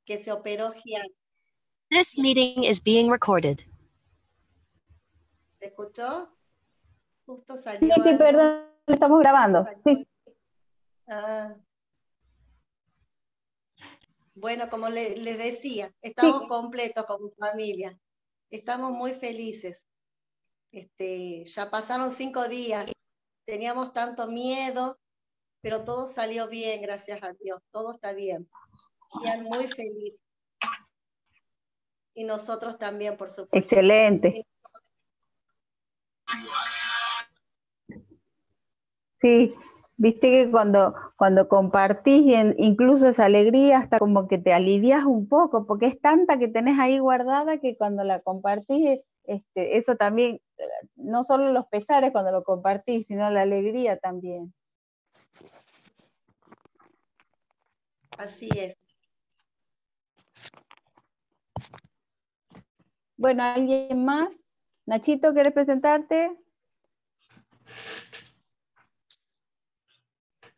que se operó Gian. This meeting is being recorded. ¿Se escuchó? Justo Sí, salió sí, algo. perdón, estamos grabando. Sí. Ah. Bueno, como les decía, estamos Sí. completos como familia. Estamos muy felices. Ya pasaron 5 días. Teníamos tanto miedo, pero todo salió bien, gracias a Dios. Todo está bien. Gian muy feliz. Y nosotros también, por supuesto. Excelente. Sí, viste que cuando compartís incluso esa alegría, hasta como que te alivias un poco, porque es tanta que tenés ahí guardada que cuando la compartís, eso también, no solo los pesares cuando lo compartís, sino la alegría también. Así es. Bueno, ¿alguien más? Nachito, ¿quieres presentarte?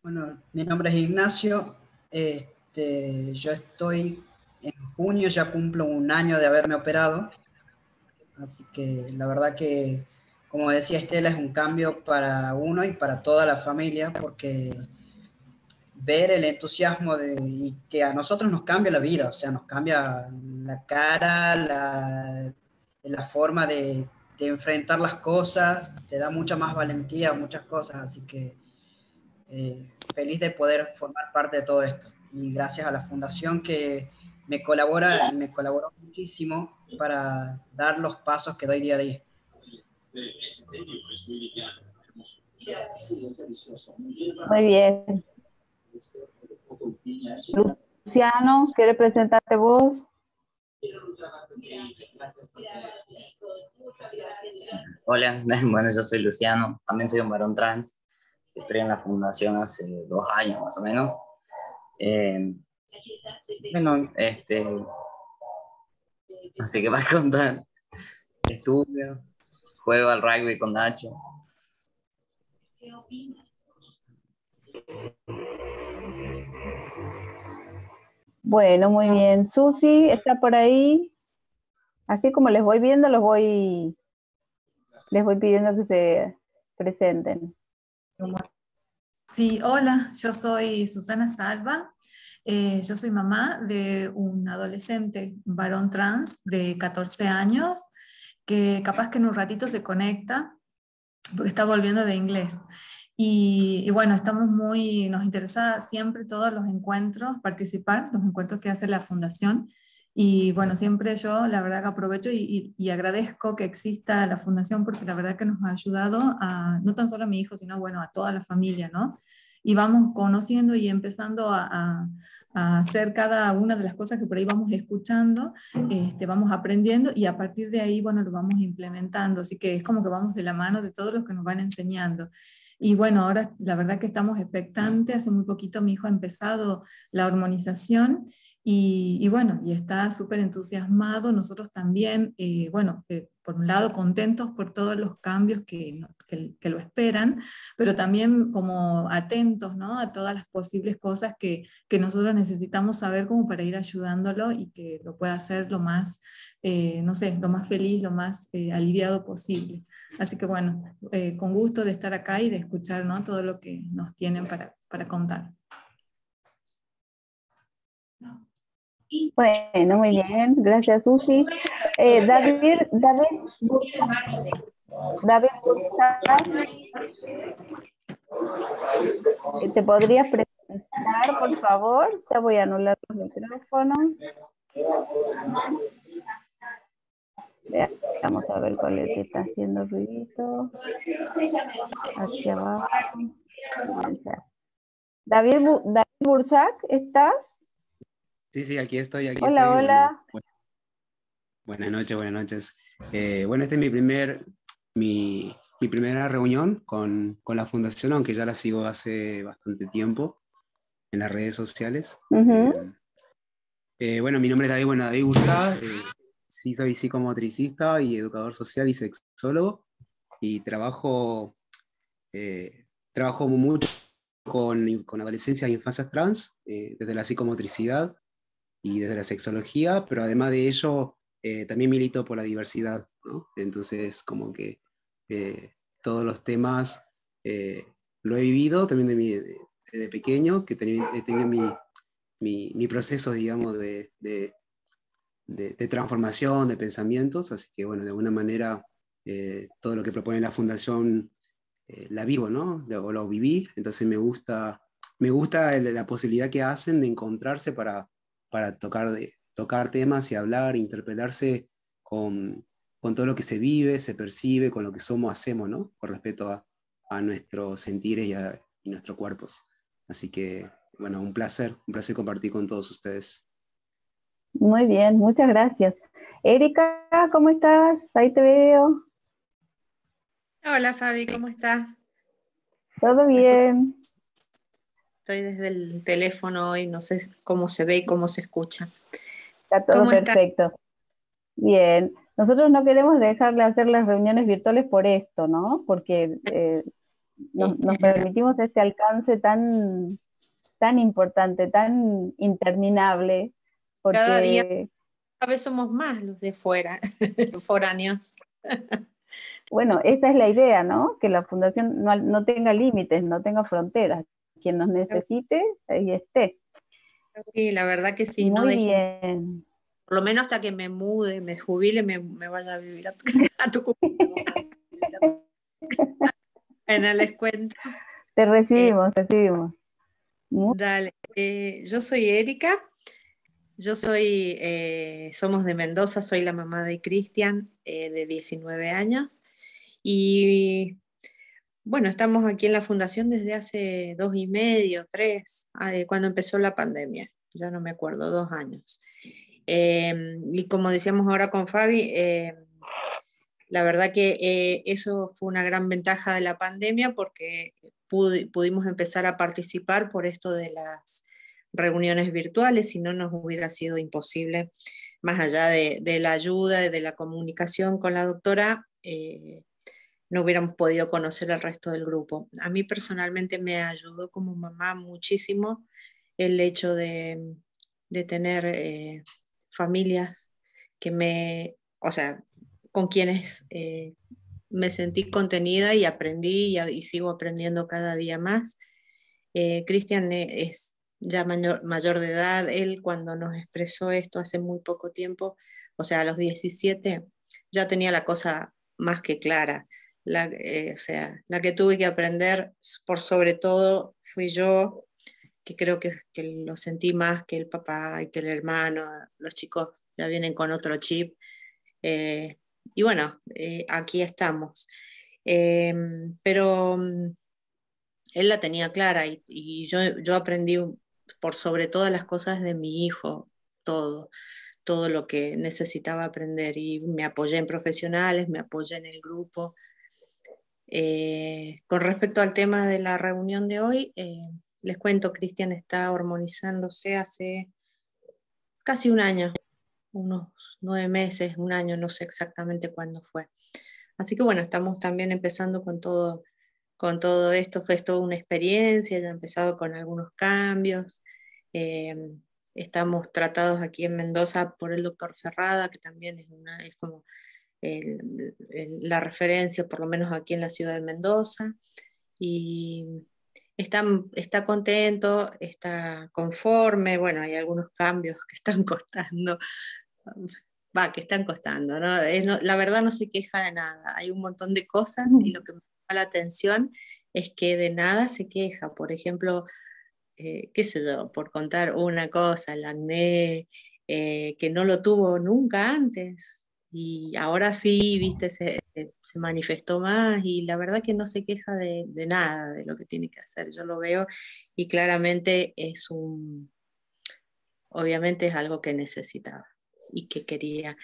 Bueno, mi nombre es Ignacio. Yo estoy en junio, ya cumplo 1 año de haberme operado. Así que la verdad que, como decía Estela, es un cambio para uno y para toda la familia, porque ver el entusiasmo y que a nosotros nos cambia la vida, o sea, nos cambia la cara, la forma de enfrentar las cosas, te da mucha más valentía, muchas cosas, así que feliz de poder formar parte de todo esto. Y gracias a la fundación que me colaboró muchísimo para dar los pasos que doy día a día. Muy bien. Luciano, ¿quieres presentarte vos? Hola, bueno, yo soy Luciano, también soy un varón trans, estoy en la fundación hace 2 años más o menos. Bueno, no sé qué más contar. Estudio, juego al rugby con Nacho. Bueno, muy bien. Susi está por ahí. Así como les voy viendo, les voy pidiendo que se presenten. Sí, hola, yo soy Susana Salva. Yo soy mamá de un adolescente varón trans de 14 años que capaz que en un ratito se conecta porque está volviendo de inglés. Y bueno, nos interesa siempre todos los encuentros, participar, los encuentros que hace la Fundación. Y bueno, siempre yo la verdad que aprovecho y agradezco que exista la Fundación porque la verdad que nos ha ayudado a, no tan solo a mi hijo, sino bueno, a toda la familia, ¿no? Y vamos conociendo y empezando a hacer cada una de las cosas que por ahí vamos escuchando, vamos aprendiendo y a partir de ahí, bueno, lo vamos implementando. Así que es como que vamos de la mano de todos los que nos van enseñando. Y bueno, ahora la verdad que estamos expectantes. Hace muy poquito mi hijo ha empezado la hormonización y bueno, y está súper entusiasmado. Nosotros también, bueno, por un lado contentos por todos los cambios que lo esperan, pero también como atentos, ¿no? A todas las posibles cosas que nosotros necesitamos saber como para ir ayudándolo y que lo pueda hacer lo más, no sé, lo más feliz, lo más aliviado posible. Así que bueno, con gusto de estar acá y de escuchar, ¿no? Todo lo que nos tienen para contar. Bueno, muy bien, gracias Susi. David Bursac, ¿te podrías presentar, por favor? Ya voy a anular los micrófonos. Vamos a ver cuál es el que está haciendo ruidito. Aquí abajo. David Bursac, ¿estás? Sí, aquí estoy. Hola, hola. Bueno, buenas noches. Bueno, esta es mi primera reunión con la fundación, aunque ya la sigo hace bastante tiempo en las redes sociales. Bueno, mi nombre es David Bursac, sí soy psicomotricista y educador social y sexólogo, y trabajo mucho con adolescencias e infancias trans, desde la psicomotricidad. y desde la sexología, pero además de ello, también milito por la diversidad, ¿no? Entonces, como que todos los temas lo he vivido también desde pequeño, que he tenido mi proceso, digamos, de transformación, de pensamientos, así que bueno, de alguna manera todo lo que propone la fundación la vivo, ¿no? O lo viví, entonces me gusta la posibilidad que hacen de encontrarse para tocar temas y hablar, interpelarse con todo lo que se vive, se percibe, con lo que somos, hacemos, ¿no? Con respecto a nuestros sentires y nuestros cuerpos. Así que, bueno, un placer compartir con todos ustedes. Muy bien, muchas gracias. Erika, ¿cómo estás? Ahí te veo. Hola Fabi, ¿cómo estás? ¿Todo bien? Estoy desde el teléfono hoy, no sé cómo se ve y cómo se escucha. Está todo ¿Cómo estás? perfecto. Bien. Nosotros no queremos dejar de hacer las reuniones virtuales por esto, ¿no? Porque nos permitimos este alcance tan importante, tan interminable, Cada día porque, cada vez somos más los de fuera, foráneos. bueno, esta es la idea, ¿no? Que la fundación no tenga límites, no tenga fronteras. Quien nos necesite, ahí esté. Sí, la verdad que sí, no Muy dejen, bien. por lo menos hasta que me mude, me jubile, me vaya a vivir a tu Bueno, les cuento. Te Eh, recibimos. Dale, yo soy Erika, somos de Mendoza, soy la mamá de Cristian, de 19 años, y bueno, estamos aquí en la fundación desde hace 2 y medio, 3, cuando empezó la pandemia, ya no me acuerdo, 2 años. Y como decíamos ahora con Fabi, la verdad que eso fue una gran ventaja de la pandemia porque pudimos empezar a participar por esto de las reuniones virtuales, si no nos hubiera sido imposible, más allá de la ayuda y de la comunicación con la doctora, no hubiéramos podido conocer el resto del grupo. A mí personalmente me ayudó como mamá muchísimo el hecho de tener familias o sea, con quienes me sentí contenida y aprendí y sigo aprendiendo cada día más. Cristian es ya mayor de edad, él cuando nos expresó esto hace muy poco tiempo, o sea, a los 17, ya tenía la cosa más que clara. O sea, la que tuve que aprender por sobre todo fui yo, que creo que lo sentí más que el papá y que el hermano. Los chicos ya vienen con otro chip. eh, y bueno, aquí estamos. Pero él la tenía clara y yo aprendí por sobre todas las cosas de mi hijo, todo lo que necesitaba aprender y me apoyé en profesionales, me apoyé en el grupo. Con respecto al tema de la reunión de hoy, les cuento, Cristian está hormonizándose hace casi un año, unos 9 meses, un año, no sé exactamente cuándo fue. Así que bueno, estamos también empezando con todo esto, fue toda una experiencia, ya he empezado con algunos cambios. Eh, Estamos tratados aquí en Mendoza por el doctor Ferrada, que también es como la referencia, por lo menos aquí en la ciudad de Mendoza, y está contento, está conforme, bueno, hay algunos cambios que están costando, que están costando, ¿no? La verdad no se queja de nada, hay un montón de cosas y lo que me llama la atención es que de nada se queja, por ejemplo, qué sé yo, por contar una cosa, el acné, que no lo tuvo nunca antes y ahora sí, viste, se manifestó más y la verdad que no se queja de nada de lo que tiene que hacer, yo lo veo y claramente obviamente es algo que necesitaba y que quería,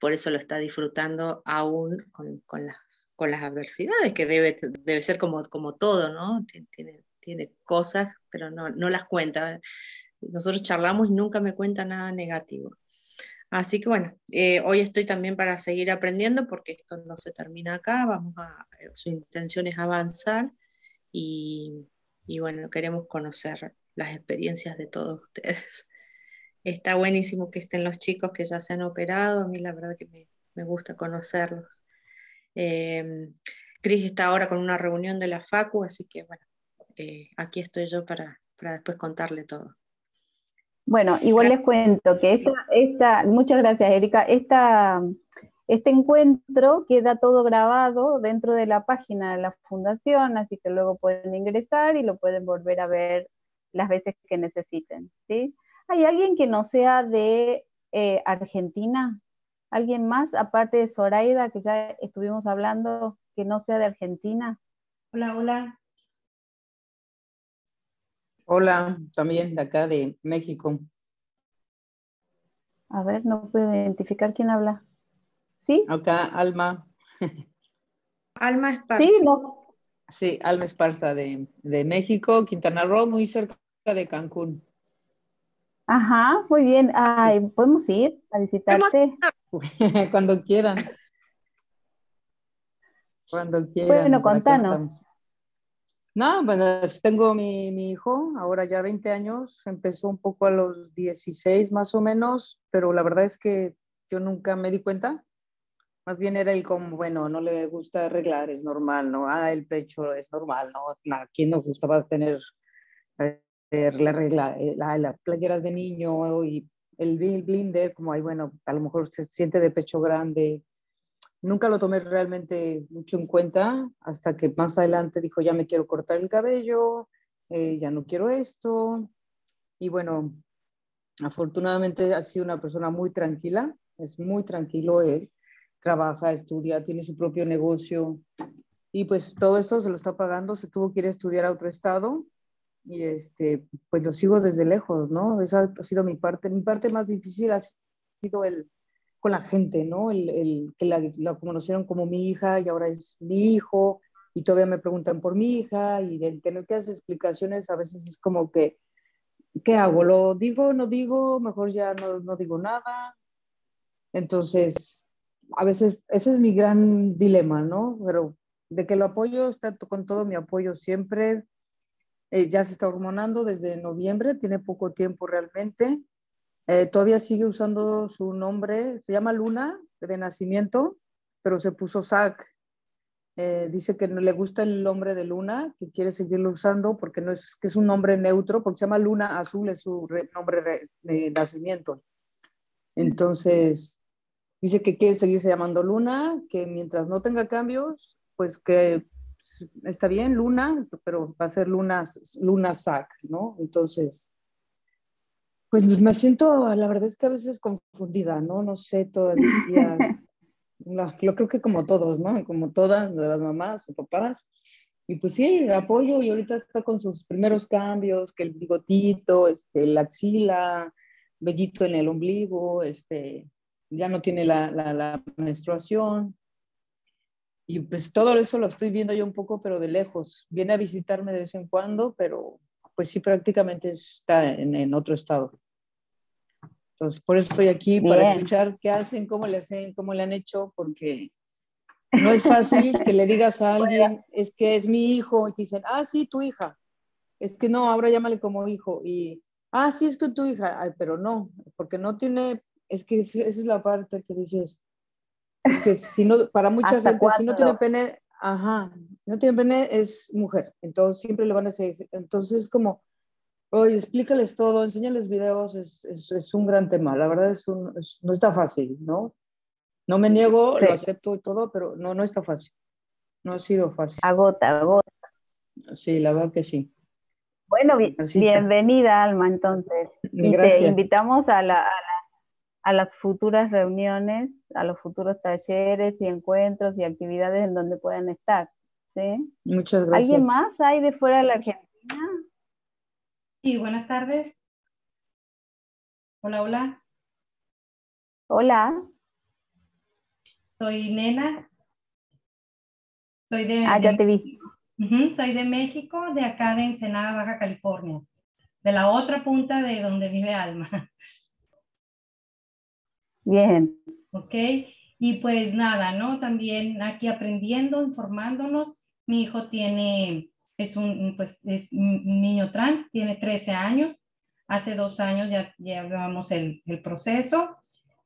por eso lo está disfrutando aún con las adversidades, que debe ser como todo, ¿no? Tiene cosas, pero no las cuenta. Nosotros charlamos y nunca me cuenta nada negativo. Así que bueno, hoy estoy también para seguir aprendiendo porque esto no se termina acá, su intención es avanzar y, y bueno, queremos conocer las experiencias de todos ustedes. está buenísimo que estén los chicos que ya se han operado, a mí la verdad que me gusta conocerlos. Cris está ahora con una reunión de la Facu, así que bueno, aquí estoy yo para después contarle todo. Bueno, igual les cuento que muchas gracias, Erika, este encuentro queda todo grabado dentro de la página de la fundación, así que luego pueden ingresar y lo pueden volver a ver las veces que necesiten, ¿sí? ¿Hay alguien que no sea de Argentina? ¿Alguien más, aparte de Zoraida, que ya estuvimos hablando, que no sea de Argentina? Hola, hola. Hola, también de acá de México. A ver, no puedo identificar quién habla. ¿Sí? Acá Alma. Alma Esparza. Sí, no. Sí, Alma Esparza de México, Quintana Roo, muy cerca de Cancún. Ajá, muy bien. Ay, ¿podemos ir a visitarte? Cuando quieran. Cuando quieran, Bueno, por acá contanos. estamos. No, bueno, tengo mi hijo, ahora ya 20 años, empezó un poco a los 16 más o menos, pero la verdad es que yo nunca me di cuenta. Más bien era el como, bueno, no le gusta arreglar, es normal, ¿no? Ah, el pecho es normal, ¿no? ¿A quién nos gustaba tener la regla, las playeras de niño y el blinder, como ahí, bueno, a lo mejor se siente de pecho grande. Nunca lo tomé realmente mucho en cuenta hasta que más adelante dijo, ya me quiero cortar el cabello, ya no quiero esto. Y bueno, afortunadamente ha sido una persona muy tranquila, es muy tranquilo él, trabaja, estudia, tiene su propio negocio y pues todo esto se lo está pagando, se tuvo que ir a estudiar a otro estado y pues lo sigo desde lejos, ¿no? Esa ha sido mi parte más difícil ha sido con la gente, ¿no? El que la conocieron como mi hija y ahora es mi hijo y todavía me preguntan por mi hija y el tener que hacer explicaciones a veces es como que, ¿qué hago? ¿Lo digo? ¿No digo? Mejor ya no digo nada. Entonces, a veces ese es mi gran dilema, ¿no? Pero de que lo apoyo, está con todo mi apoyo siempre. Ya se está hormonando desde noviembre, tiene poco tiempo realmente. Todavía sigue usando su nombre, se llama Luna de nacimiento, pero se puso Zac. Dice que no le gusta el nombre de Luna, que quiere seguirlo usando porque no es, que es un nombre neutro, porque se llama Luna Azul, es su nombre de nacimiento. Entonces, dice que quiere seguirse llamando Luna, que mientras no tenga cambios, pues que está bien Luna, pero va a ser Luna Zac, ¿no? Entonces, pues me siento, la verdad es que a veces confundida, ¿no? No sé todavía, yo creo que como todos, ¿no? Como todas las mamás o papás. Y pues sí, apoyo y ahorita está con sus primeros cambios, que el bigotito, la axila, vellito en el ombligo, ya no tiene la menstruación. Y pues todo eso lo estoy viendo yo un poco, pero de lejos. Viene a visitarme de vez en cuando, pero pues sí, prácticamente está en otro estado. Entonces, por eso estoy aquí, para escuchar qué hacen, cómo le han hecho, porque no es fácil que le digas a alguien, es que es mi hijo, y te dicen, ah, sí, tu hija. Es que no, ahora llámale como hijo. Y, ah, sí, es que tu hija. Ay, pero no, porque no tiene, es que esa es la parte que dices, es que si no, para mucha gente, si no tiene pene, ajá, si no tiene pene es mujer. Entonces siempre le van a decir, entonces como, oye, explícales todo, enséñales videos, es un gran tema. La verdad no está fácil, ¿no? No me niego, sí. Lo acepto y todo, pero no está fácil. No ha sido fácil. Agota. Sí, la verdad que sí. Bueno, bienvenida, Alma, entonces. Y gracias. Te invitamos a las futuras reuniones, a los futuros talleres y encuentros y actividades en donde puedan estar, ¿sí? Muchas gracias. ¿Alguien más hay de fuera de la Argentina? Sí, buenas tardes. Hola, hola. Hola. Soy Nena. Soy ya te vi. Soy de México, de acá de Ensenada, Baja California. De la otra punta de donde vive Alma. Bien. Ok. Y pues nada, ¿no? También aquí aprendiendo, informándonos. Mi hijo es un niño trans, tiene 13 años. hace 2 años ya llevamos el proceso.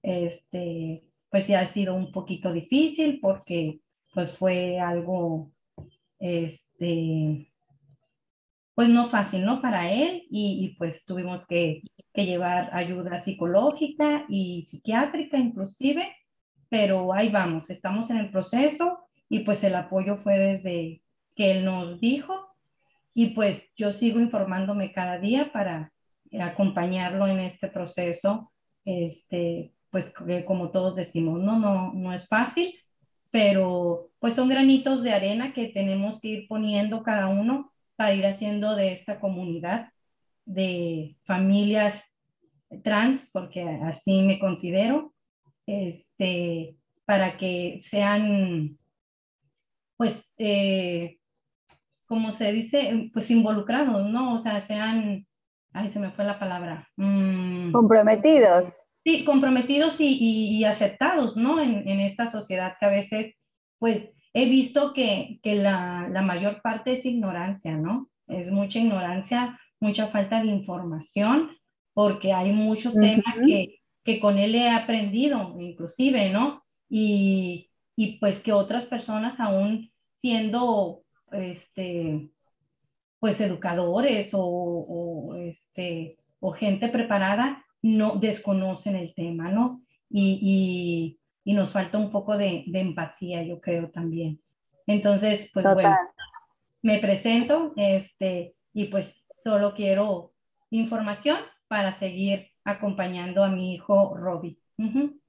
Pues ya ha sido un poquito difícil porque pues fue algo, pues no fácil, ¿no? Para él y pues tuvimos que llevar ayuda psicológica y psiquiátrica inclusive, pero ahí vamos, estamos en el proceso y pues el apoyo fue desde que él nos dijo y pues yo sigo informándome cada día para acompañarlo en este proceso, pues como todos decimos, no es fácil, pero pues son granitos de arena que tenemos que ir poniendo cada uno para ir haciendo de esta comunidad de familias trans, porque así me considero, para que sean, pues, como se dice, pues involucrados, ¿no? O sea, sean, ay, se me fue la palabra. Comprometidos. Sí, comprometidos y aceptados, ¿no? En esta sociedad que a veces, pues, he visto que la mayor parte es ignorancia, ¿no? Es mucha ignorancia, mucha falta de información, porque hay mucho tema que con él he aprendido, inclusive, ¿no? Y pues que otras personas aún siendo, pues educadores o gente preparada no desconocen el tema, ¿no? Y nos falta un poco de empatía, yo creo también. Entonces, pues Total. bueno, me presento, y pues solo quiero información para seguir acompañando a mi hijo Robbie. Uh-huh.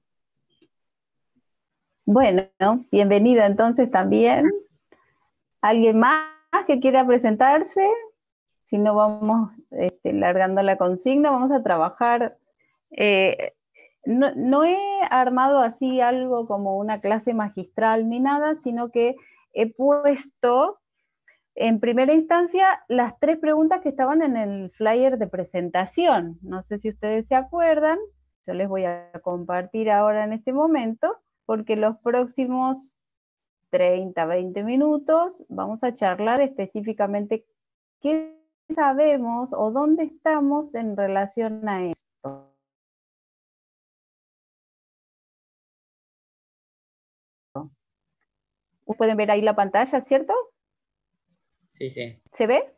Bueno, bienvenida entonces también. ¿Alguien más que quiera presentarse? Si no, vamos largando la consigna, vamos a trabajar. No he armado así algo como una clase magistral ni nada, sino que he puesto en primera instancia las 3 preguntas que estaban en el flyer de presentación. No sé si ustedes se acuerdan, yo les voy a compartir ahora en este momento, porque los próximos 30, 20 minutos vamos a charlar específicamente qué sabemos o dónde estamos en relación a esto. Pueden ver ahí la pantalla, ¿cierto? Sí, sí. ¿Se ve?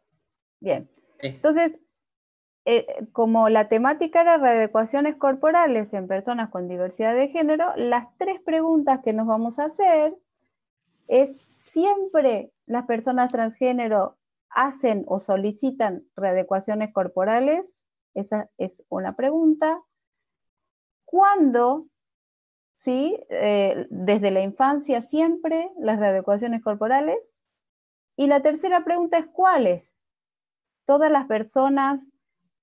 Bien. Sí. Entonces, como la temática era readecuaciones corporales en personas con diversidad de género, las 3 preguntas que nos vamos a hacer es: ¿siempre las personas transgénero hacen o solicitan readecuaciones corporales? Esa es una pregunta. ¿Cuándo? ¿Sí? Desde la infancia siempre las readecuaciones corporales. Y la tercera pregunta es: ¿cuáles? ¿Todas las personas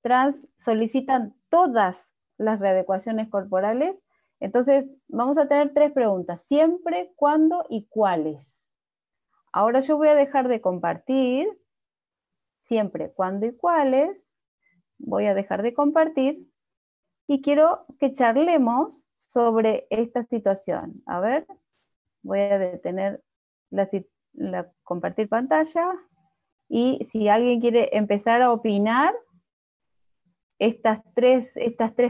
trans solicitan todas las readecuaciones corporales? Entonces, vamos a tener 3 preguntas: siempre, cuándo y cuáles. Ahora yo voy a dejar de compartir, siempre, cuándo y cuáles, voy a dejar de compartir y quiero que charlemos sobre esta situación. A ver, voy a detener la compartir pantalla y si alguien quiere empezar a opinar estas tres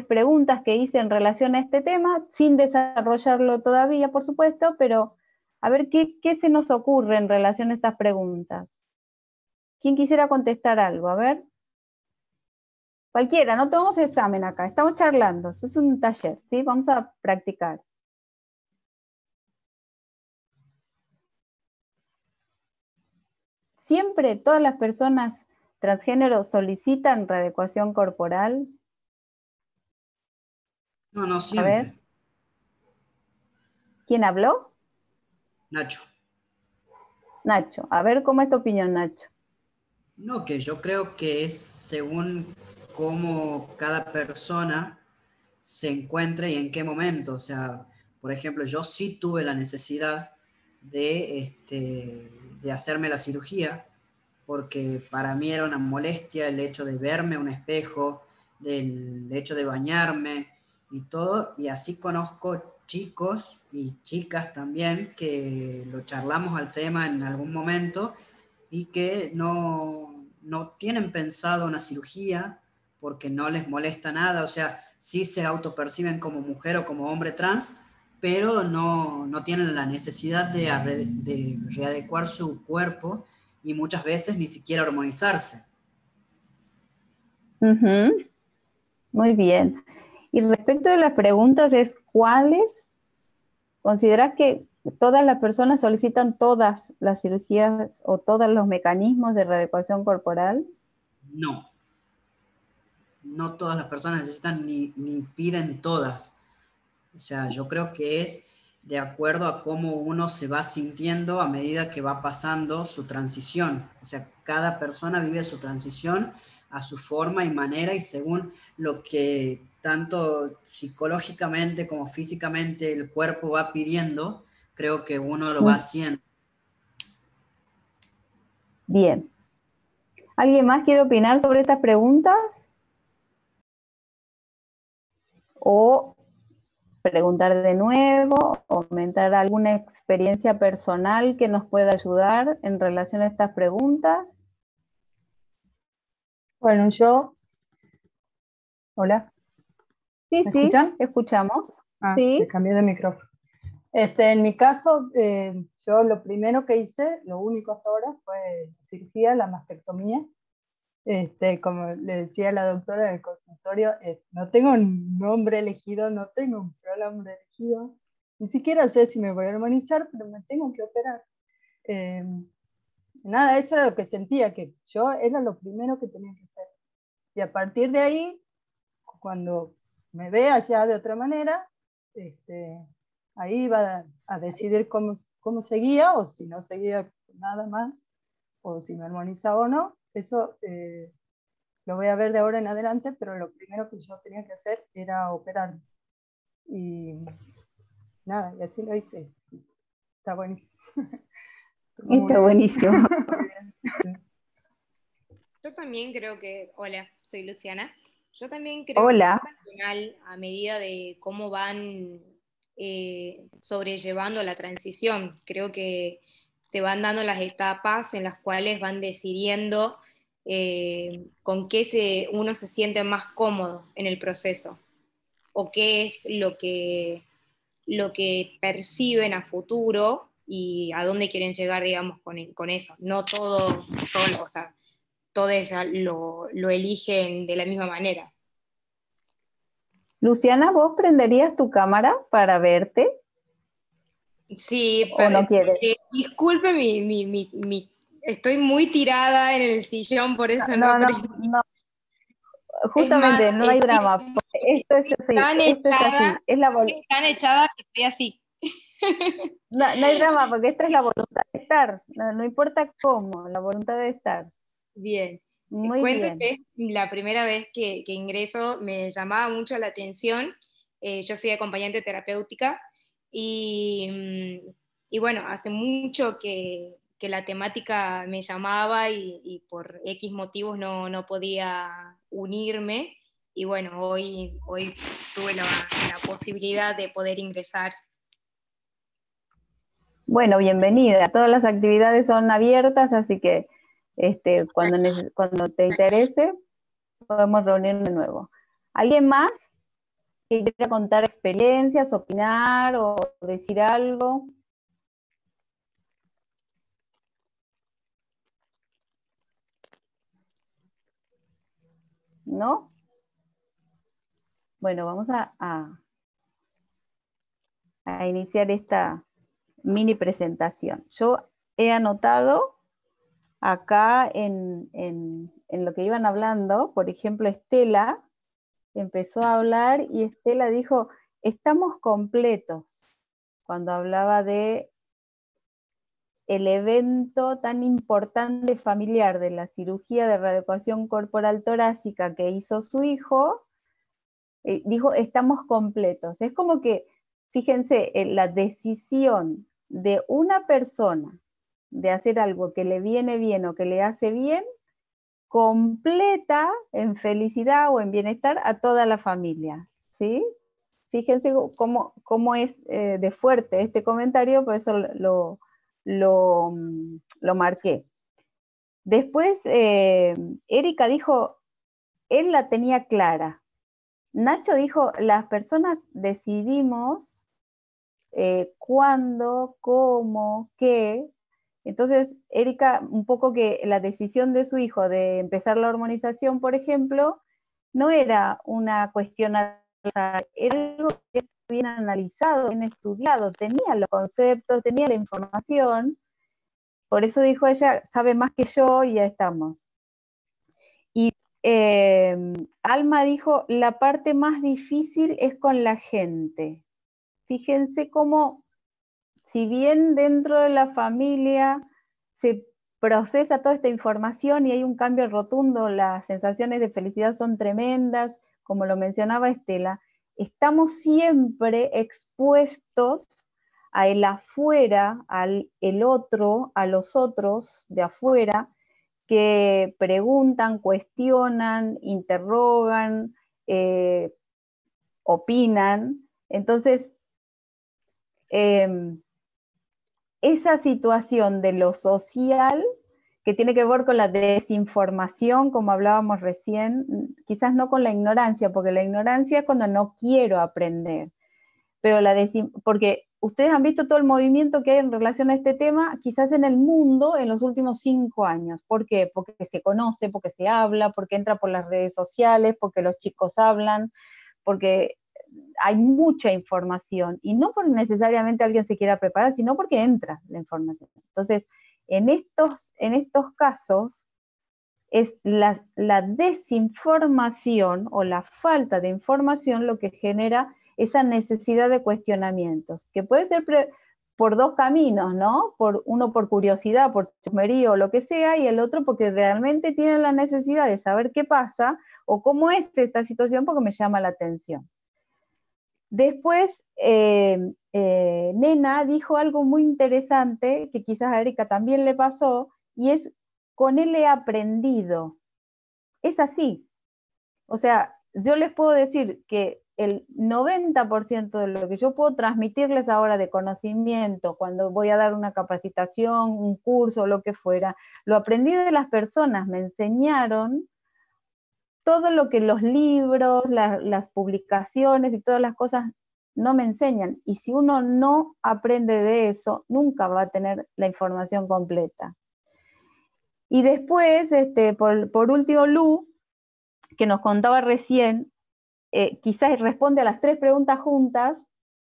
preguntas que hice en relación a este tema, sin desarrollarlo todavía, por supuesto, pero a ver qué se nos ocurre en relación a estas preguntas. ¿Quién quisiera contestar algo? A ver. Cualquiera, no tomamos examen acá, estamos charlando, esto es un taller, ¿sí? Vamos a practicar. ¿Siempre todas las personas transgénero solicitan readecuación corporal? No, siempre. A ver. ¿Quién habló? Nacho. Nacho. A ver, ¿cómo es tu opinión, Nacho? No, que yo creo que es según cómo cada persona se encuentre y en qué momento. O sea, por ejemplo, yo sí tuve la necesidad de hacerme la cirugía, porque para mí era una molestia el hecho de verme a un espejo, del hecho de bañarme y todo, y así conozco chicos y chicas también que lo charlamos al tema en algún momento y que no tienen pensado una cirugía porque no les molesta nada, o sea, sí se autoperciben como mujer o como hombre trans, pero no tienen la necesidad de readecuar su cuerpo y muchas veces ni siquiera hormonizarse. Ujú, muy bien. Y respecto de las preguntas es, ¿cuáles consideras que todas las personas solicitan todas las cirugías o todos los mecanismos de readecuación corporal? No, no todas las personas necesitan ni piden todas. O sea, yo creo que es de acuerdo a cómo uno se va sintiendo a medida que va pasando su transición. O sea, cada persona vive su transición a su forma y manera y según lo que tanto psicológicamente como físicamente el cuerpo va pidiendo, creo que uno lo va haciendo. Bien. ¿Alguien más quiere opinar sobre estas preguntas? ¿O preguntar de nuevo, o comentar alguna experiencia personal que nos pueda ayudar en relación a estas preguntas? Bueno, hola, Sí, ¿me sí, escuchan? escuchamos. Ah, Sí. me cambié de micrófono. En mi caso, yo lo primero que hice, lo único hasta ahora, fue cirugía, la mastectomía. Como le decía la doctora en el consultorio, no tengo un nombre elegido, no tengo un pronombre elegido, ni siquiera sé si me voy a hormonizar, pero me tengo que operar. Nada, eso era lo que sentía, que yo era lo primero que tenía que hacer. Y a partir de ahí, cuando me vea ya de otra manera, ahí iba a decidir cómo seguía, o si no seguía nada más, o si me armonizaba o no. Eso lo voy a ver de ahora en adelante, pero lo primero que yo tenía que hacer era operarme. Y nada, y así lo hice. Está buenísimo. Está buenísimo. Yo también creo que, hola, soy Luciana. Yo también creo Hola. que es natural a medida de cómo van sobrellevando la transición. Creo que se van dando las etapas en las cuales van decidiendo con qué uno se siente más cómodo en el proceso o qué es lo que perciben a futuro y a dónde quieren llegar, digamos, con eso. No o sea, todos lo eligen de la misma manera. Luciana, ¿vos prenderías tu cámara para verte? Sí, ¿O no quieres? Disculpe estoy muy tirada en el sillón, por eso no. Justamente, Es más, no hay drama. Esto es así, esto es así. Es tan echada que estoy así. No hay drama, porque esta es la voluntad de estar. No importa cómo, la voluntad de estar. Bien. Muy Cuento bien. que la primera vez que ingreso me llamaba mucho la atención. Yo soy acompañante terapéutica y bueno, hace mucho que la temática me llamaba y por X motivos no podía unirme. Y bueno, hoy tuve la posibilidad de poder ingresar. Bueno, bienvenida. Todas las actividades son abiertas, así que cuando te interese, podemos reunirnos de nuevo. ¿Alguien más que quiera contar experiencias, opinar o decir algo? ¿No? Bueno, vamos a iniciar esta mini presentación. Yo he anotado acá en lo que iban hablando, por ejemplo, Estela empezó a hablar y Estela dijo, estamos completos, cuando hablaba de el evento tan importante familiar de la cirugía de readecuación corporal torácica que hizo su hijo, dijo, estamos completos. Es como que, fíjense, la decisión de una persona de hacer algo que le viene bien o que le hace bien, completa en felicidad o en bienestar a toda la familia, ¿sí? Fíjense cómo es de fuerte este comentario, por eso lo marqué. Después, Erika dijo, él la tenía clara. Nacho dijo, las personas decidimos cuándo, cómo, qué. Entonces, Erika, un poco que la decisión de su hijo de empezar la hormonización, por ejemplo, no era una cuestión, era algo que bien analizado, bien estudiado, tenía los conceptos, tenía la información, por eso dijo ella, sabe más que yo y ya estamos. Y Alma dijo, la parte más difícil es con la gente. Fíjense cómo, si bien dentro de la familia se procesa toda esta información y hay un cambio rotundo, las sensaciones de felicidad son tremendas, como lo mencionaba Estela, estamos siempre expuestos a el afuera, al el otro, a los otros de afuera, que preguntan, cuestionan, interrogan, opinan. Entonces, esa situación de lo social, que tiene que ver con la desinformación, como hablábamos recién, quizás no con la ignorancia, porque la ignorancia es cuando no quiero aprender, pero porque ustedes han visto todo el movimiento que hay en relación a este tema, quizás en el mundo en los últimos 5 años. ¿Por qué? Porque se conoce, porque se habla, porque entra por las redes sociales, porque los chicos hablan, porque hay mucha información, y no porque necesariamente alguien se quiera preparar, sino porque entra la información. Entonces, en estos casos, es la desinformación o la falta de información lo que genera esa necesidad de cuestionamientos, que puede ser por dos caminos, ¿no? Uno por curiosidad, por chusmerío o lo que sea, y el otro porque realmente tienen la necesidad de saber qué pasa o cómo es esta situación porque me llama la atención. Después, Nena dijo algo muy interesante, que quizás a Erika también le pasó, y es, con él he aprendido. Es así. O sea, yo les puedo decir que el 90% de lo que yo puedo transmitirles ahora de conocimiento, cuando voy a dar una capacitación, un curso, lo que fuera, lo aprendí de las personas, me enseñaron todo lo que los libros, las publicaciones y todas las cosas no me enseñan. Y si uno no aprende de eso, nunca va a tener la información completa. Y después, por último, Lu, que nos contaba recién, quizás responde a las 3 preguntas juntas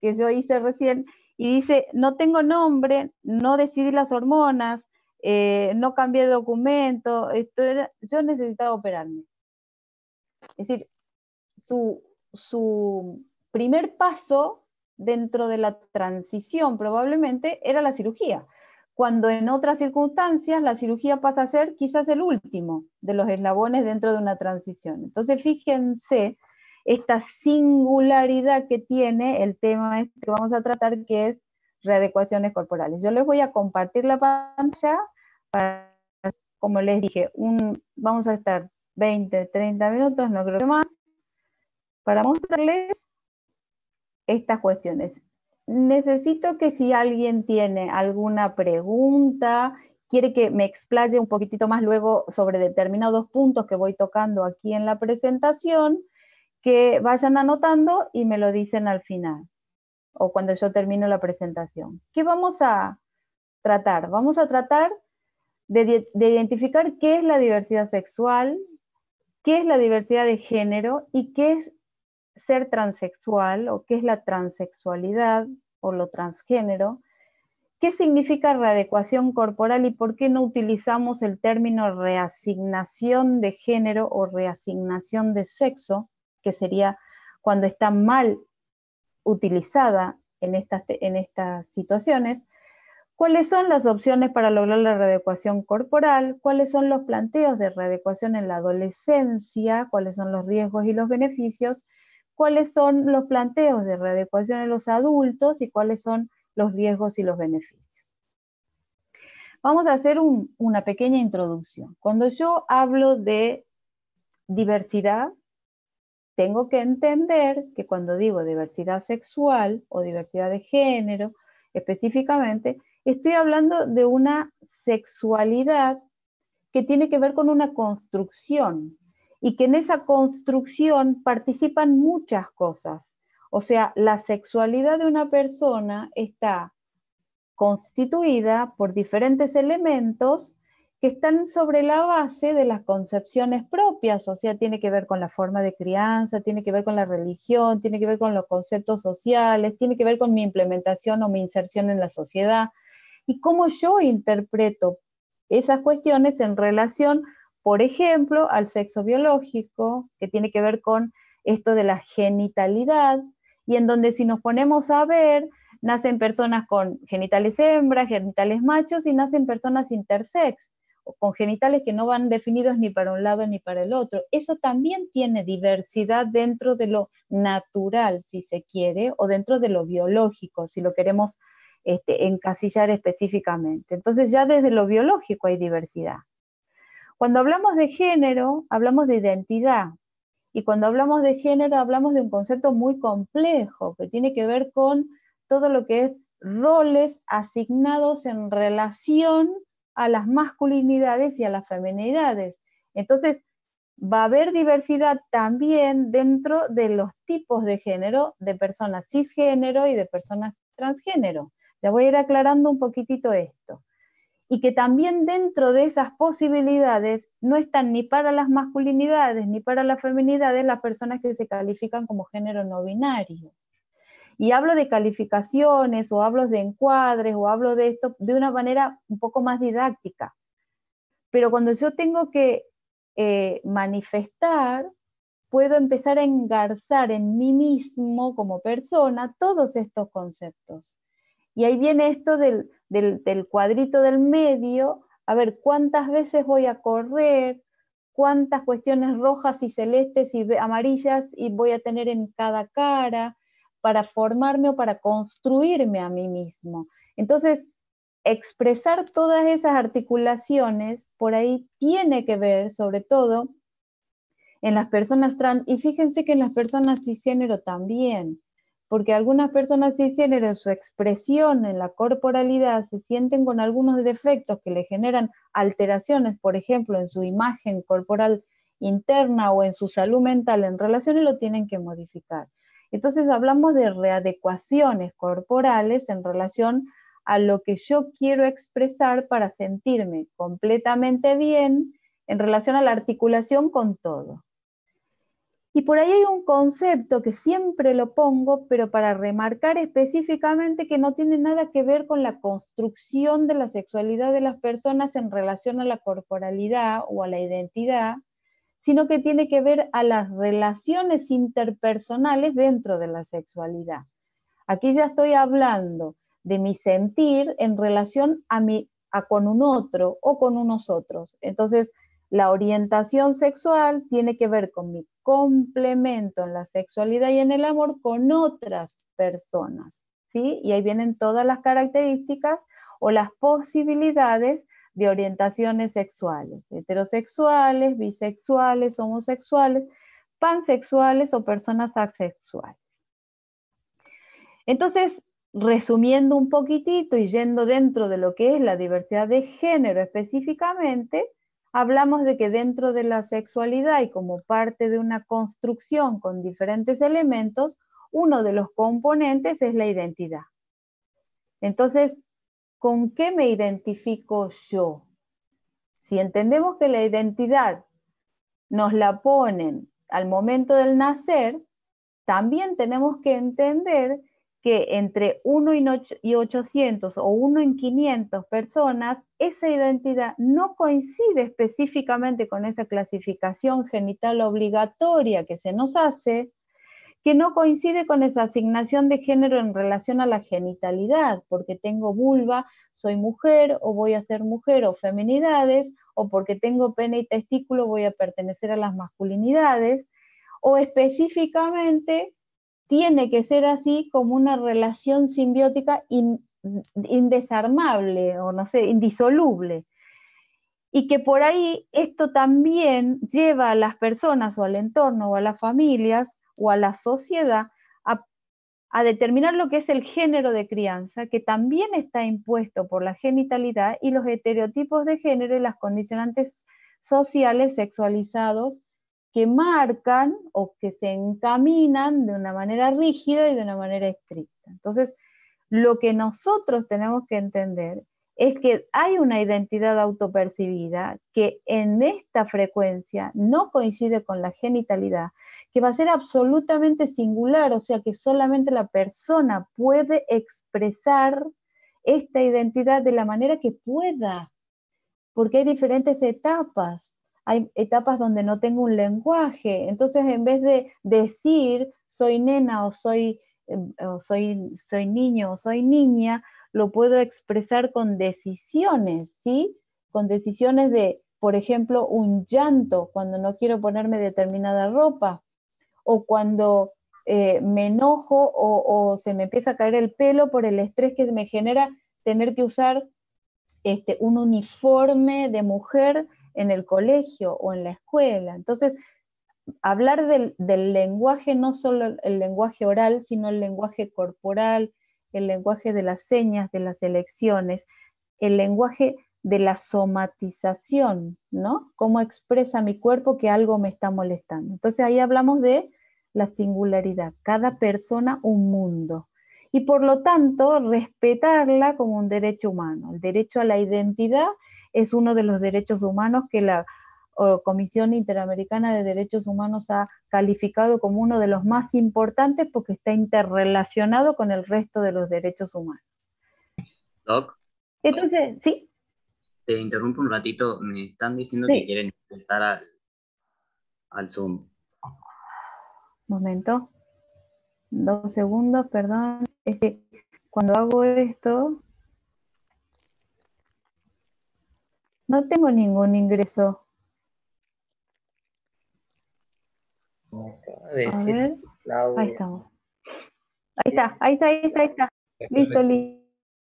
que yo hice recién, y dice, no tengo nombre, no decidí las hormonas, no cambié de documento, yo necesitaba operarme. Es decir, su primer paso dentro de la transición probablemente era la cirugía, cuando en otras circunstancias la cirugía pasa a ser quizás el último de los eslabones dentro de una transición. Entonces fíjense esta singularidad que tiene el tema que vamos a tratar, que es readecuaciones corporales. Yo les voy a compartir la pantalla para, como les dije, vamos a estar 20, 30 minutos, no creo que más, para mostrarles estas cuestiones. Necesito que si alguien tiene alguna pregunta, quiere que me explaye un poquitito más luego sobre determinados puntos que voy tocando aquí en la presentación, que vayan anotando y me lo dicen al final, o cuando yo termino la presentación. ¿Qué vamos a tratar? Vamos a tratar de identificar qué es la diversidad sexual, qué es la diversidad de género y qué es ser transexual, o qué es la transexualidad o lo transgénero, qué significa readecuación corporal y por qué no utilizamos el término reasignación de género o reasignación de sexo, que sería cuando está mal utilizada en estas situaciones. ¿Cuáles son las opciones para lograr la readecuación corporal? ¿Cuáles son los planteos de readecuación en la adolescencia? ¿Cuáles son los riesgos y los beneficios? ¿Cuáles son los planteos de readecuación en los adultos? ¿Y cuáles son los riesgos y los beneficios? Vamos a hacer una pequeña introducción. Cuando yo hablo de diversidad, tengo que entender que cuando digo diversidad sexual o diversidad de género, específicamente, estoy hablando de una sexualidad que tiene que ver con una construcción. y que en esa construcción participan muchas cosas. O sea, la sexualidad de una persona está constituida por diferentes elementos que están sobre la base de las concepciones propias, o sea, tiene que ver con la forma de crianza, tiene que ver con la religión, tiene que ver con los conceptos sociales, tiene que ver con mi implementación o mi inserción en la sociedad, y cómo yo interpreto esas cuestiones en relación, por ejemplo, al sexo biológico, que tiene que ver con esto de la genitalidad, y en donde si nos ponemos a ver, nacen personas con genitales hembras, genitales machos, y nacen personas intersex, con genitales que no van definidos ni para un lado ni para el otro. Eso también tiene diversidad dentro de lo natural, si se quiere, o dentro de lo biológico, si lo queremos encasillar específicamente. Entonces ya desde lo biológico hay diversidad. Cuando hablamos de género, hablamos de identidad. Y cuando hablamos de género, hablamos de un concepto muy complejo, que tiene que ver con todo lo que es roles asignados en relación a las masculinidades y a las feminidades. Entonces, va a haber diversidad también dentro de los tipos de género, de personas cisgénero y de personas transgénero. Ya voy a ir aclarando un poquitito esto. Y que también dentro de esas posibilidades no están ni para las masculinidades ni para las feminidades las personas que se califican como género no binario. Y hablo de calificaciones, o hablo de encuadres, o hablo de esto de una manera un poco más didáctica. Pero cuando yo tengo que manifestar, puedo empezar a engarzar en mí mismo como persona todos estos conceptos. Y ahí viene esto del cuadrito del medio, a ver cuántas veces voy a correr, cuántas cuestiones rojas y celestes y amarillas y voy a tener en cada cara, para formarme o para construirme a mí mismo. Entonces, expresar todas esas articulaciones, por ahí tiene que ver, sobre todo, en las personas trans, y fíjense que en las personas cisgénero también, porque algunas personas cisgénero en su expresión en la corporalidad se sienten con algunos defectos que le generan alteraciones, por ejemplo, en su imagen corporal interna o en su salud mental en relación, y lo tienen que modificar. Entonces hablamos de readecuaciones corporales en relación a lo que yo quiero expresar para sentirme completamente bien en relación a la articulación con todo. Y por ahí hay un concepto que siempre lo pongo, pero para remarcar específicamente que no tiene nada que ver con la construcción de la sexualidad de las personas en relación a la corporalidad o a la identidad, sino que tiene que ver a las relaciones interpersonales dentro de la sexualidad. Aquí ya estoy hablando de mi sentir en relación a con un otro o con unos otros. Entonces, la orientación sexual tiene que ver con mi complemento en la sexualidad y en el amor con otras personas, ¿sí? Y ahí vienen todas las características o las posibilidades de orientaciones sexuales, heterosexuales, bisexuales, homosexuales, pansexuales o personas asexuales. Entonces, resumiendo un poquitito y yendo dentro de lo que es la diversidad de género específicamente, hablamos de que dentro de la sexualidad y como parte de una construcción con diferentes elementos, uno de los componentes es la identidad. Entonces, ¿con qué me identifico yo? Si entendemos que la identidad nos la ponen al momento del nacer, también tenemos que entender que entre 1 y 800 o 1 en 500 personas, esa identidad no coincide específicamente con esa clasificación genital obligatoria que se nos hace, que no coincide con esa asignación de género en relación a la genitalidad, porque tengo vulva, soy mujer, o voy a ser mujer, o feminidades, o porque tengo pene y testículo voy a pertenecer a las masculinidades, o específicamente tiene que ser así como una relación simbiótica indesarmable, o no sé, indisoluble. Y que por ahí esto también lleva a las personas o al entorno o a las familias o a la sociedad a determinar lo que es el género de crianza, que también está impuesto por la genitalidad y los estereotipos de género y las condicionantes sociales sexualizados que marcan o que se encaminan de una manera rígida y de una manera estricta. Entonces, lo que nosotros tenemos que entender es que hay una identidad autopercibida que en esta frecuencia no coincide con la genitalidad, que va a ser absolutamente singular, o sea que solamente la persona puede expresar esta identidad de la manera que pueda, porque hay diferentes etapas. Hay etapas donde no tengo un lenguaje, entonces en vez de decir soy nena o soy niño o soy niña, lo puedo expresar con decisiones, ¿sí? Con decisiones de, por ejemplo, un llanto cuando no quiero ponerme determinada ropa, o cuando me enojo o se me empieza a caer el pelo por el estrés que me genera tener que usar un uniforme de mujer en el colegio o en la escuela. Entonces, hablar del lenguaje, no solo el lenguaje oral, sino el lenguaje corporal, el lenguaje de las señas, de las elecciones, el lenguaje de la somatización, ¿no? Cómo expresa mi cuerpo que algo me está molestando. Entonces ahí hablamos de la singularidad, cada persona un mundo. Y por lo tanto, respetarla como un derecho humano. El derecho a la identidad es uno de los derechos humanos que la Comisión Interamericana de Derechos Humanos ha calificado como uno de los más importantes porque está interrelacionado con el resto de los derechos humanos. Doc, Entonces, ¿sí? te interrumpo un ratito. Me están diciendo Sí. que quieren ingresar al Zoom. Momento. 2 segundos, perdón. Es que cuando hago esto, no tengo ningún ingreso. Acaba de A decir ver, Claudia. ahí estamos. Ahí está. Listo.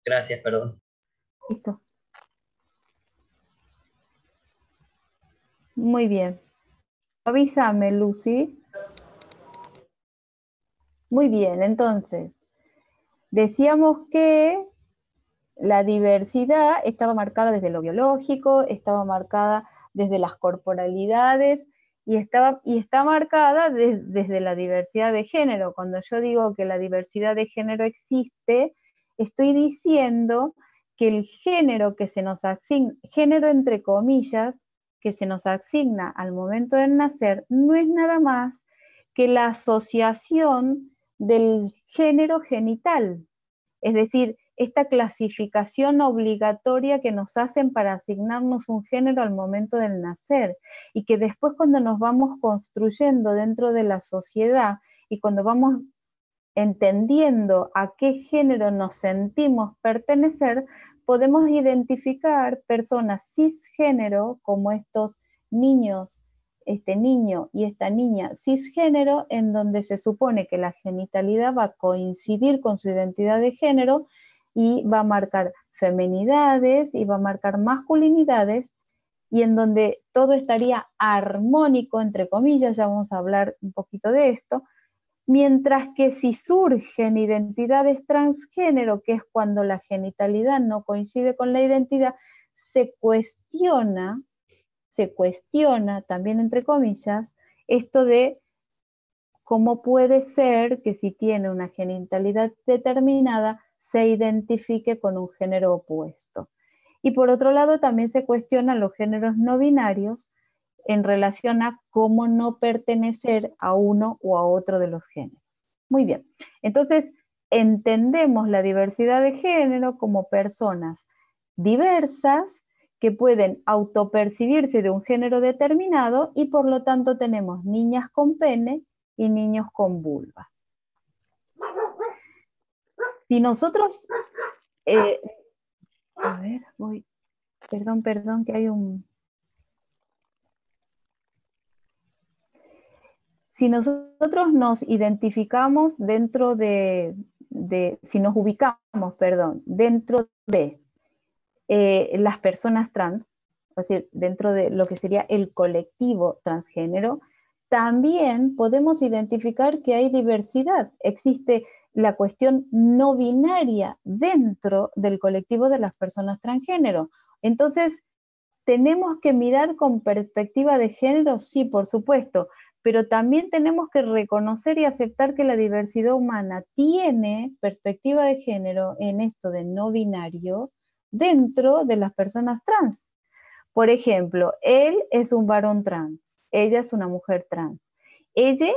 Gracias, perdón. Listo. Muy bien. Avísame, Lucy. Muy bien, entonces, decíamos que la diversidad estaba marcada desde lo biológico, estaba marcada desde las corporalidades y está marcada desde la diversidad de género. Cuando yo digo que la diversidad de género existe, estoy diciendo que el género que se nos asigna, género entre comillas, que se nos asigna al momento del nacer, no es nada más que la asociación del género genital. Es decir, esta clasificación obligatoria que nos hacen para asignarnos un género al momento del nacer, y que después cuando nos vamos construyendo dentro de la sociedad y cuando vamos entendiendo a qué género nos sentimos pertenecer, podemos identificar personas cisgénero como estos niños, este niño y esta niña cisgénero, en donde se supone que la genitalidad va a coincidir con su identidad de género y va a marcar feminidades y va a marcar masculinidades, y en donde todo estaría armónico, entre comillas, ya vamos a hablar un poquito de esto, mientras que si surgen identidades transgénero, que es cuando la genitalidad no coincide con la identidad, se cuestiona, también entre comillas, esto de cómo puede ser que si tiene una genitalidad determinada, se identifique con un género opuesto. Y por otro lado, también se cuestionan los géneros no binarios en relación a cómo no pertenecer a uno o a otro de los géneros. Muy bien, entonces entendemos la diversidad de género como personas diversas que pueden autopercibirse de un género determinado, y por lo tanto tenemos niñas con pene y niños con vulva. Si nosotros, a ver, perdón, que hay un... Si nosotros nos identificamos dentro si nos ubicamos, dentro de las personas trans, es decir, dentro de lo que sería el colectivo transgénero, también podemos identificar que hay diversidad. Existe la cuestión no binaria dentro del colectivo de las personas transgénero. Entonces, ¿tenemos que mirar con perspectiva de género? Sí, por supuesto, pero también tenemos que reconocer y aceptar que la diversidad humana tiene perspectiva de género en esto de no binario dentro de las personas trans. Por ejemplo, él es un varón trans, ella es una mujer trans. Ella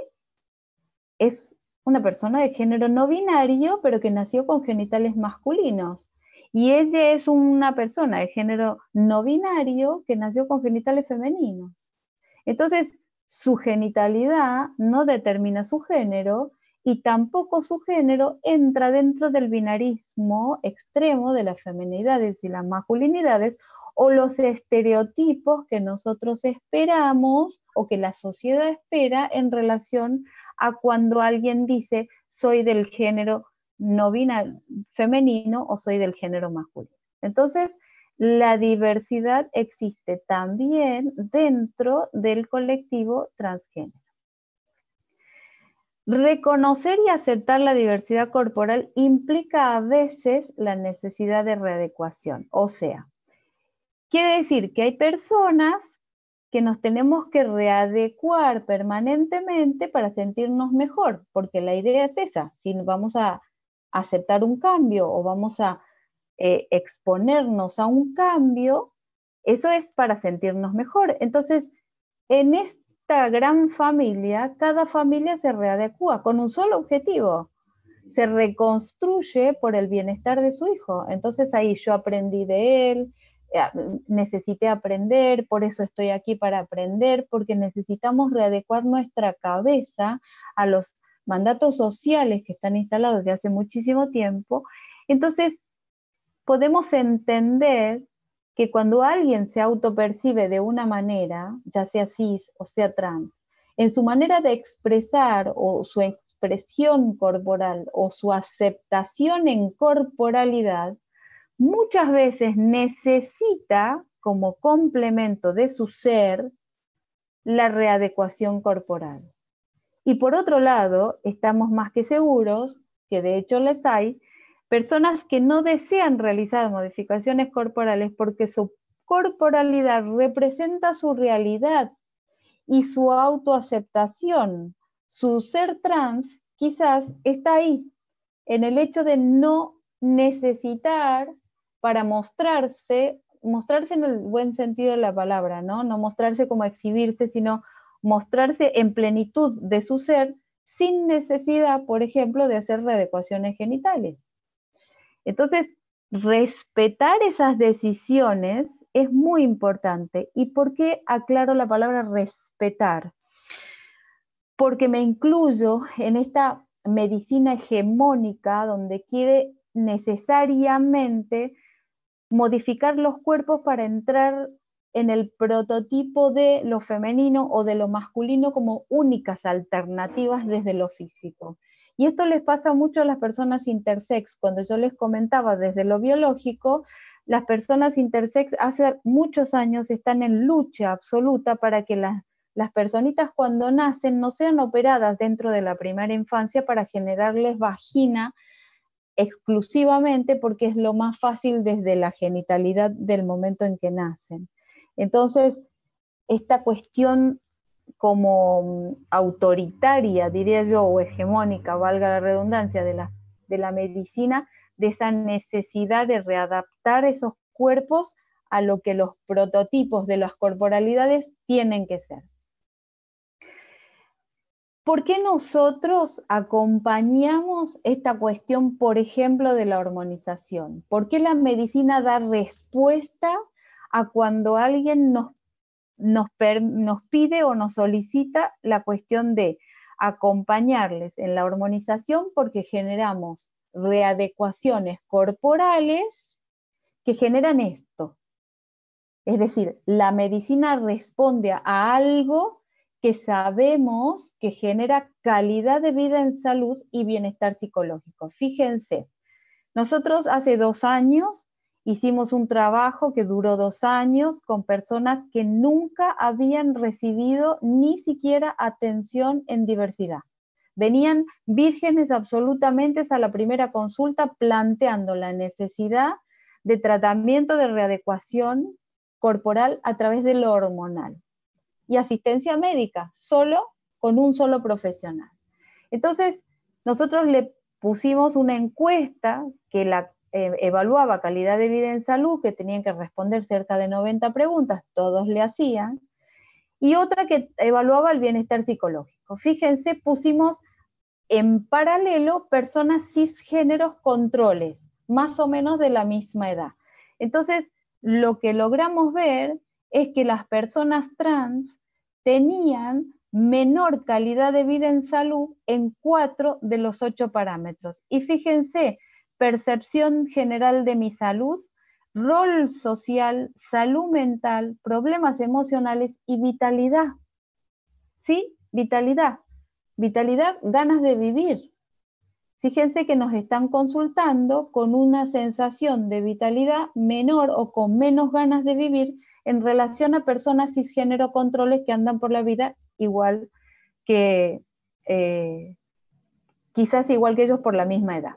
es una persona de género no binario, pero que nació con genitales masculinos. Y ella es una persona de género no binario que nació con genitales femeninos. Entonces, su genitalidad no determina su género y tampoco su género entra dentro del binarismo extremo de las feminidades y las masculinidades o los estereotipos que nosotros esperamos o que la sociedad espera en relación a cuando alguien dice soy del género no binario femenino o soy del género masculino. Entonces, la diversidad existe también dentro del colectivo transgénero. Reconocer y aceptar la diversidad corporal implica a veces la necesidad de readecuación. O sea, quiere decir que hay personas que nos tenemos que readecuar permanentemente para sentirnos mejor, porque la idea es esa, si vamos a aceptar un cambio o vamos a exponernos a un cambio, eso es para sentirnos mejor. Entonces, en esta gran familia, cada familia se readecua con un solo objetivo, se reconstruye por el bienestar de su hijo. Entonces ahí yo aprendí de él, necesité aprender, por eso estoy aquí para aprender, porque necesitamos readecuar nuestra cabeza a los mandatos sociales que están instalados desde hace muchísimo tiempo. Entonces, podemos entender que cuando alguien se autopercibe de una manera, ya sea cis o sea trans, en su manera de expresar o su expresión corporal o su aceptación en corporalidad, muchas veces necesita como complemento de su ser la readecuación corporal. Y por otro lado, estamos más que seguros, que de hecho les hay, personas que no desean realizar modificaciones corporales porque su corporalidad representa su realidad y su autoaceptación. Su ser trans quizás está ahí, en el hecho de no necesitar para mostrarse en el buen sentido de la palabra, ¿no? No mostrarse como exhibirse, sino mostrarse en plenitud de su ser sin necesidad, por ejemplo, de hacer readecuaciones genitales. Entonces, respetar esas decisiones es muy importante. ¿Y por qué aclaro la palabra respetar? Porque me incluyo en esta medicina hegemónica donde quiere necesariamente modificar los cuerpos para entrar en el prototipo de lo femenino o de lo masculino como únicas alternativas desde lo físico. Y esto les pasa mucho a las personas intersex. Cuando yo les comentaba desde lo biológico, las personas intersex hace muchos años están en lucha absoluta para que las personitas cuando nacen no sean operadas dentro de la primera infancia para generarles vagina exclusivamente porque es lo más fácil desde la genitalidad del momento en que nacen. Entonces, esta cuestión como autoritaria, diría yo, o hegemónica, valga la redundancia, de la medicina, de esa necesidad de readaptar esos cuerpos a lo que los prototipos de las corporalidades tienen que ser. ¿Por qué nosotros acompañamos esta cuestión, por ejemplo, de la hormonización? ¿Por qué la medicina da respuesta a cuando alguien nos pide o nos solicita la cuestión de acompañarles en la hormonización? Porque generamos readecuaciones corporales que generan esto. Es decir, la medicina responde a algo que sabemos que genera calidad de vida en salud y bienestar psicológico. Fíjense, nosotros hace 2 años hicimos un trabajo que duró 2 años con personas que nunca habían recibido ni siquiera atención en diversidad. Venían vírgenes absolutamente a la primera consulta planteando la necesidad de tratamiento de readecuación corporal a través de lo hormonal. Y asistencia médica, solo con un solo profesional. Entonces, nosotros le pusimos una encuesta que evaluaba calidad de vida en salud, que tenían que responder cerca de 90 preguntas, todos le hacían, y otra que evaluaba el bienestar psicológico. Fíjense, pusimos en paralelo personas cisgéneros controles, más o menos de la misma edad. Entonces, lo que logramos ver es que las personas trans tenían menor calidad de vida en salud en 4 de los 8 parámetros. Y fíjense, percepción general de mi salud, rol social, salud mental, problemas emocionales y vitalidad. ¿Sí? Vitalidad. Vitalidad, ganas de vivir. Fíjense que nos están consultando con una sensación de vitalidad menor o con menos ganas de vivir en relación a personas cisgénero controles que andan por la vida igual que, quizás igual que ellos por la misma edad.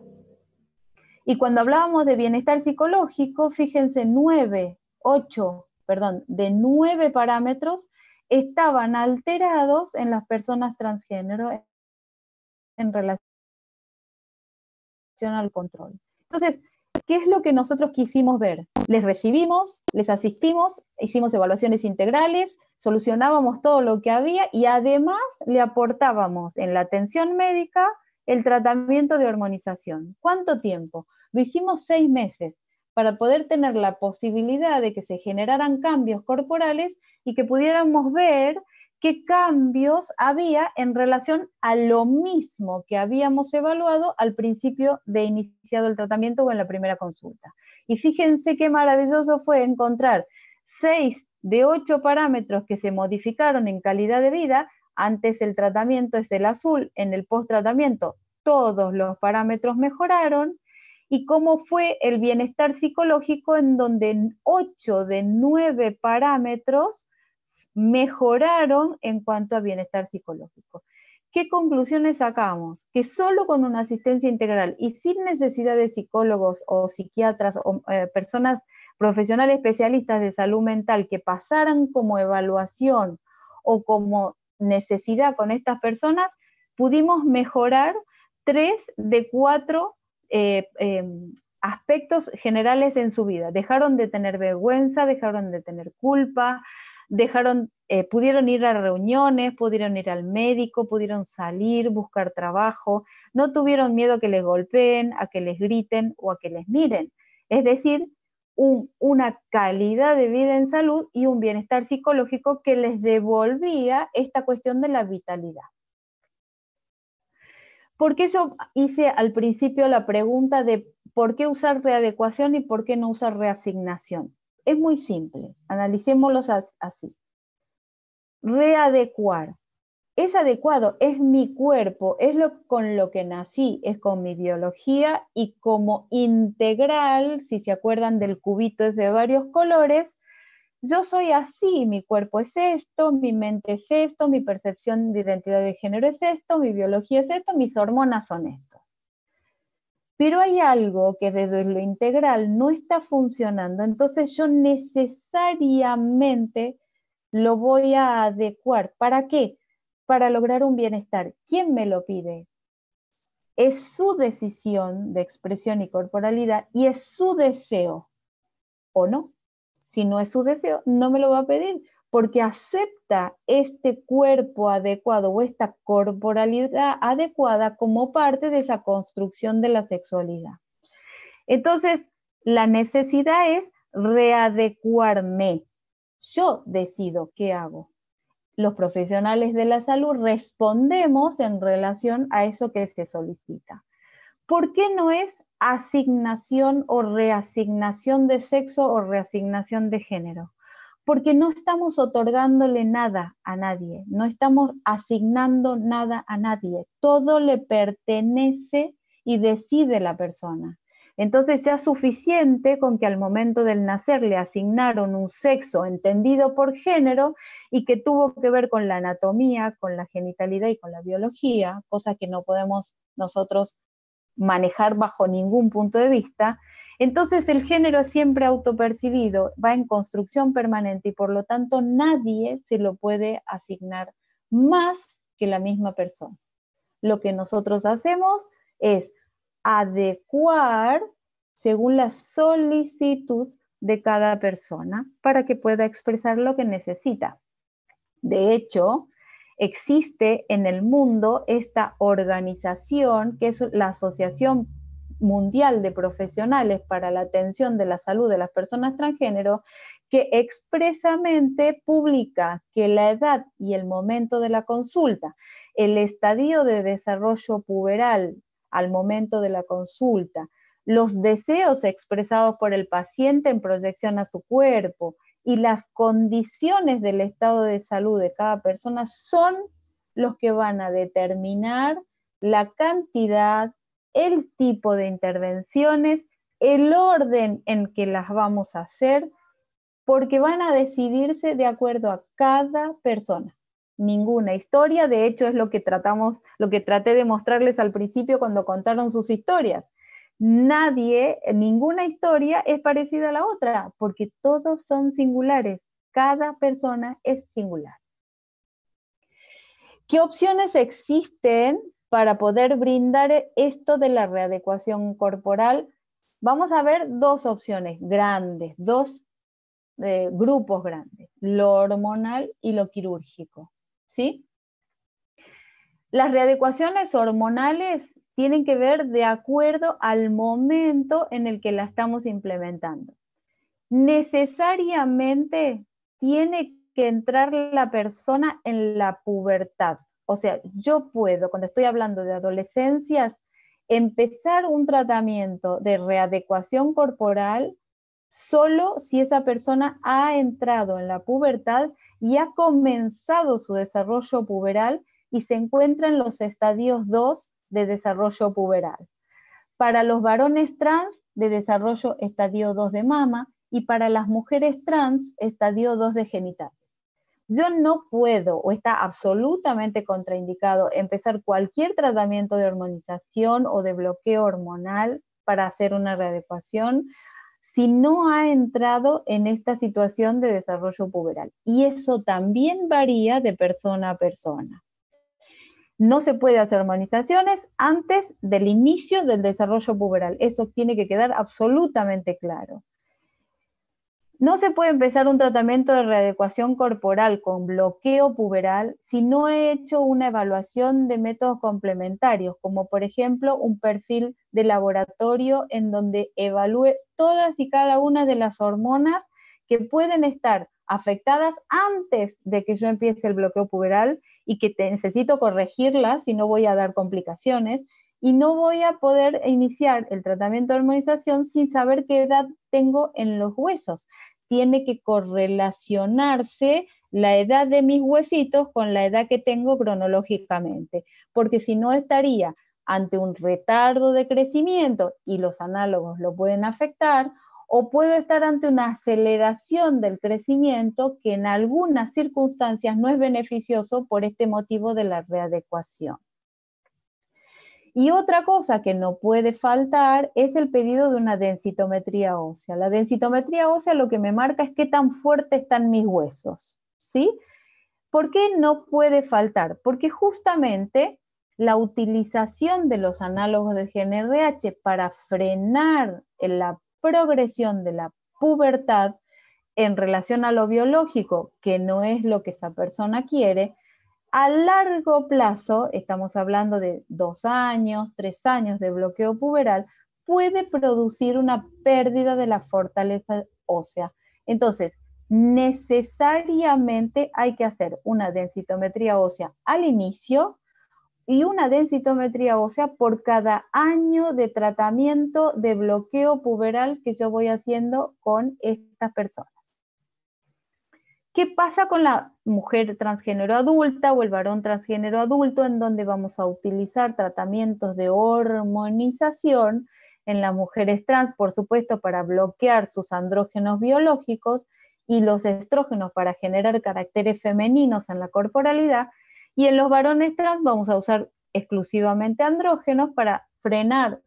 Y cuando hablábamos de bienestar psicológico, fíjense, de 9 parámetros estaban alterados en las personas transgénero en relación al control. Entonces, ¿qué es lo que nosotros quisimos ver? Les recibimos, les asistimos, hicimos evaluaciones integrales, solucionábamos todo lo que había y además le aportábamos en la atención médica el tratamiento de hormonización. ¿Cuánto tiempo? Lo hicimos 6 meses para poder tener la posibilidad de que se generaran cambios corporales y que pudiéramos ver qué cambios había en relación a lo mismo que habíamos evaluado al principio de iniciado el tratamiento o en la primera consulta. Y fíjense qué maravilloso fue encontrar 6 de 8 parámetros que se modificaron en calidad de vida. Antes el tratamiento es el azul, en el post-tratamiento todos los parámetros mejoraron, y cómo fue el bienestar psicológico en donde 8 de 9 parámetros mejoraron en cuanto a bienestar psicológico. ¿Qué conclusiones sacamos? Que solo con una asistencia integral y sin necesidad de psicólogos o psiquiatras o personas profesionales especialistas de salud mental que pasaran como evaluación o como necesidad con estas personas, pudimos mejorar 3 de 4 aspectos generales en su vida. Dejaron de tener vergüenza, dejaron de tener culpa, pudieron ir a reuniones, pudieron ir al médico, pudieron salir, buscar trabajo, no tuvieron miedo a que les golpeen, a que les griten o a que les miren. Es decir, una calidad de vida en salud y un bienestar psicológico que les devolvía esta cuestión de la vitalidad. ¿Por qué yo hice al principio la pregunta de por qué usar readecuación y por qué no usar reasignación? Es muy simple, analicémoslos así. Readecuar. Es adecuado, es mi cuerpo, es con lo que nací, es con mi biología y como integral, si se acuerdan del cubito ese de varios colores, yo soy así, mi cuerpo es esto, mi mente es esto, mi percepción de identidad de género es esto, mi biología es esto, mis hormonas son estos. Pero hay algo que desde lo integral no está funcionando, entonces yo necesariamente lo voy a adecuar. ¿Para qué? Para lograr un bienestar. ¿Quién me lo pide? Es su decisión de expresión y corporalidad y es su deseo, ¿o no? Si no es su deseo, no me lo va a pedir, porque acepta este cuerpo adecuado o esta corporalidad adecuada como parte de esa construcción de la sexualidad. Entonces, la necesidad es readecuarme. Yo decido qué hago. Los profesionales de la salud respondemos en relación a eso que se solicita. ¿Por qué no es asignación o reasignación de sexo o reasignación de género? Porque no estamos otorgándole nada a nadie, no estamos asignando nada a nadie, todo le pertenece y decide la persona. Entonces ya es suficiente con que al momento del nacer le asignaron un sexo entendido por género y que tuvo que ver con la anatomía, con la genitalidad y con la biología, cosa que no podemos nosotros manejar bajo ningún punto de vista. Entonces el género es siempre autopercibido, va en construcción permanente y por lo tanto nadie se lo puede asignar más que la misma persona. Lo que nosotros hacemos es adecuar según la solicitud de cada persona para que pueda expresar lo que necesita. De hecho, existe en el mundo esta organización que es la Asociación Mundial de Profesionales para la Atención de la Salud de las Personas Transgénero, que expresamente publica que la edad y el momento de la consulta, el estadio de desarrollo puberal al momento de la consulta, los deseos expresados por el paciente en proyección a su cuerpo y las condiciones del estado de salud de cada persona son los que van a determinar la cantidad, el tipo de intervenciones, el orden en que las vamos a hacer, porque van a decidirse de acuerdo a cada persona. Ninguna historia, de hecho es lo que traté de mostrarles al principio cuando contaron sus historias. Ninguna historia es parecida a la otra, porque todos son singulares, cada persona es singular. ¿Qué opciones existen para poder brindar esto de la readecuación corporal? Vamos a ver dos opciones grandes, dos grupos grandes, lo hormonal y lo quirúrgico, ¿sí? Las readecuaciones hormonales tienen que ver de acuerdo al momento en el que la estamos implementando. Necesariamente tiene que entrar la persona en la pubertad. O sea, yo puedo, cuando estoy hablando de adolescencias, empezar un tratamiento de readecuación corporal solo si esa persona ha entrado en la pubertad y ha comenzado su desarrollo puberal y se encuentra en los estadios 2 de desarrollo puberal. Para los varones trans, de desarrollo estadio 2 de mama, y para las mujeres trans, estadio 2 de genital. Yo no puedo, o está absolutamente contraindicado, empezar cualquier tratamiento de hormonización o de bloqueo hormonal para hacer una readecuación si no ha entrado en esta situación de desarrollo puberal. Y eso también varía de persona a persona. No se puede hacer hormonizaciones antes del inicio del desarrollo puberal. Eso tiene que quedar absolutamente claro. No se puede empezar un tratamiento de readecuación corporal con bloqueo puberal si no he hecho una evaluación de métodos complementarios, como por ejemplo un perfil de laboratorio en donde evalúe todas y cada una de las hormonas que pueden estar afectadas antes de que yo empiece el bloqueo puberal y que necesito corregirlas si no voy a dar complicaciones, y no voy a poder iniciar el tratamiento de hormonización sin saber qué edad tengo en los huesos. Tiene que correlacionarse la edad de mis huesitos con la edad que tengo cronológicamente, porque si no estaría ante un retardo de crecimiento y los análogos lo pueden afectar, o puedo estar ante una aceleración del crecimiento que en algunas circunstancias no es beneficioso por este motivo de la readecuación. Y otra cosa que no puede faltar es el pedido de una densitometría ósea. La densitometría ósea lo que me marca es qué tan fuertes están mis huesos, ¿sí? ¿Por qué no puede faltar? Porque justamente la utilización de los análogos de GnRH para frenar la progresión de la pubertad en relación a lo biológico, que no es lo que esa persona quiere, a largo plazo, estamos hablando de 2 años, 3 años de bloqueo puberal, puede producir una pérdida de la fortaleza ósea. Entonces, necesariamente hay que hacer una densitometría ósea al inicio y una densitometría ósea por cada año de tratamiento de bloqueo puberal que yo voy haciendo con estas personas. ¿Qué pasa con la mujer transgénero adulta o el varón transgénero adulto, en donde vamos a utilizar tratamientos de hormonización en las mujeres trans, por supuesto, para bloquear sus andrógenos biológicos y los estrógenos para generar caracteres femeninos en la corporalidad, y en los varones trans vamos a usar exclusivamente andrógenos para frenar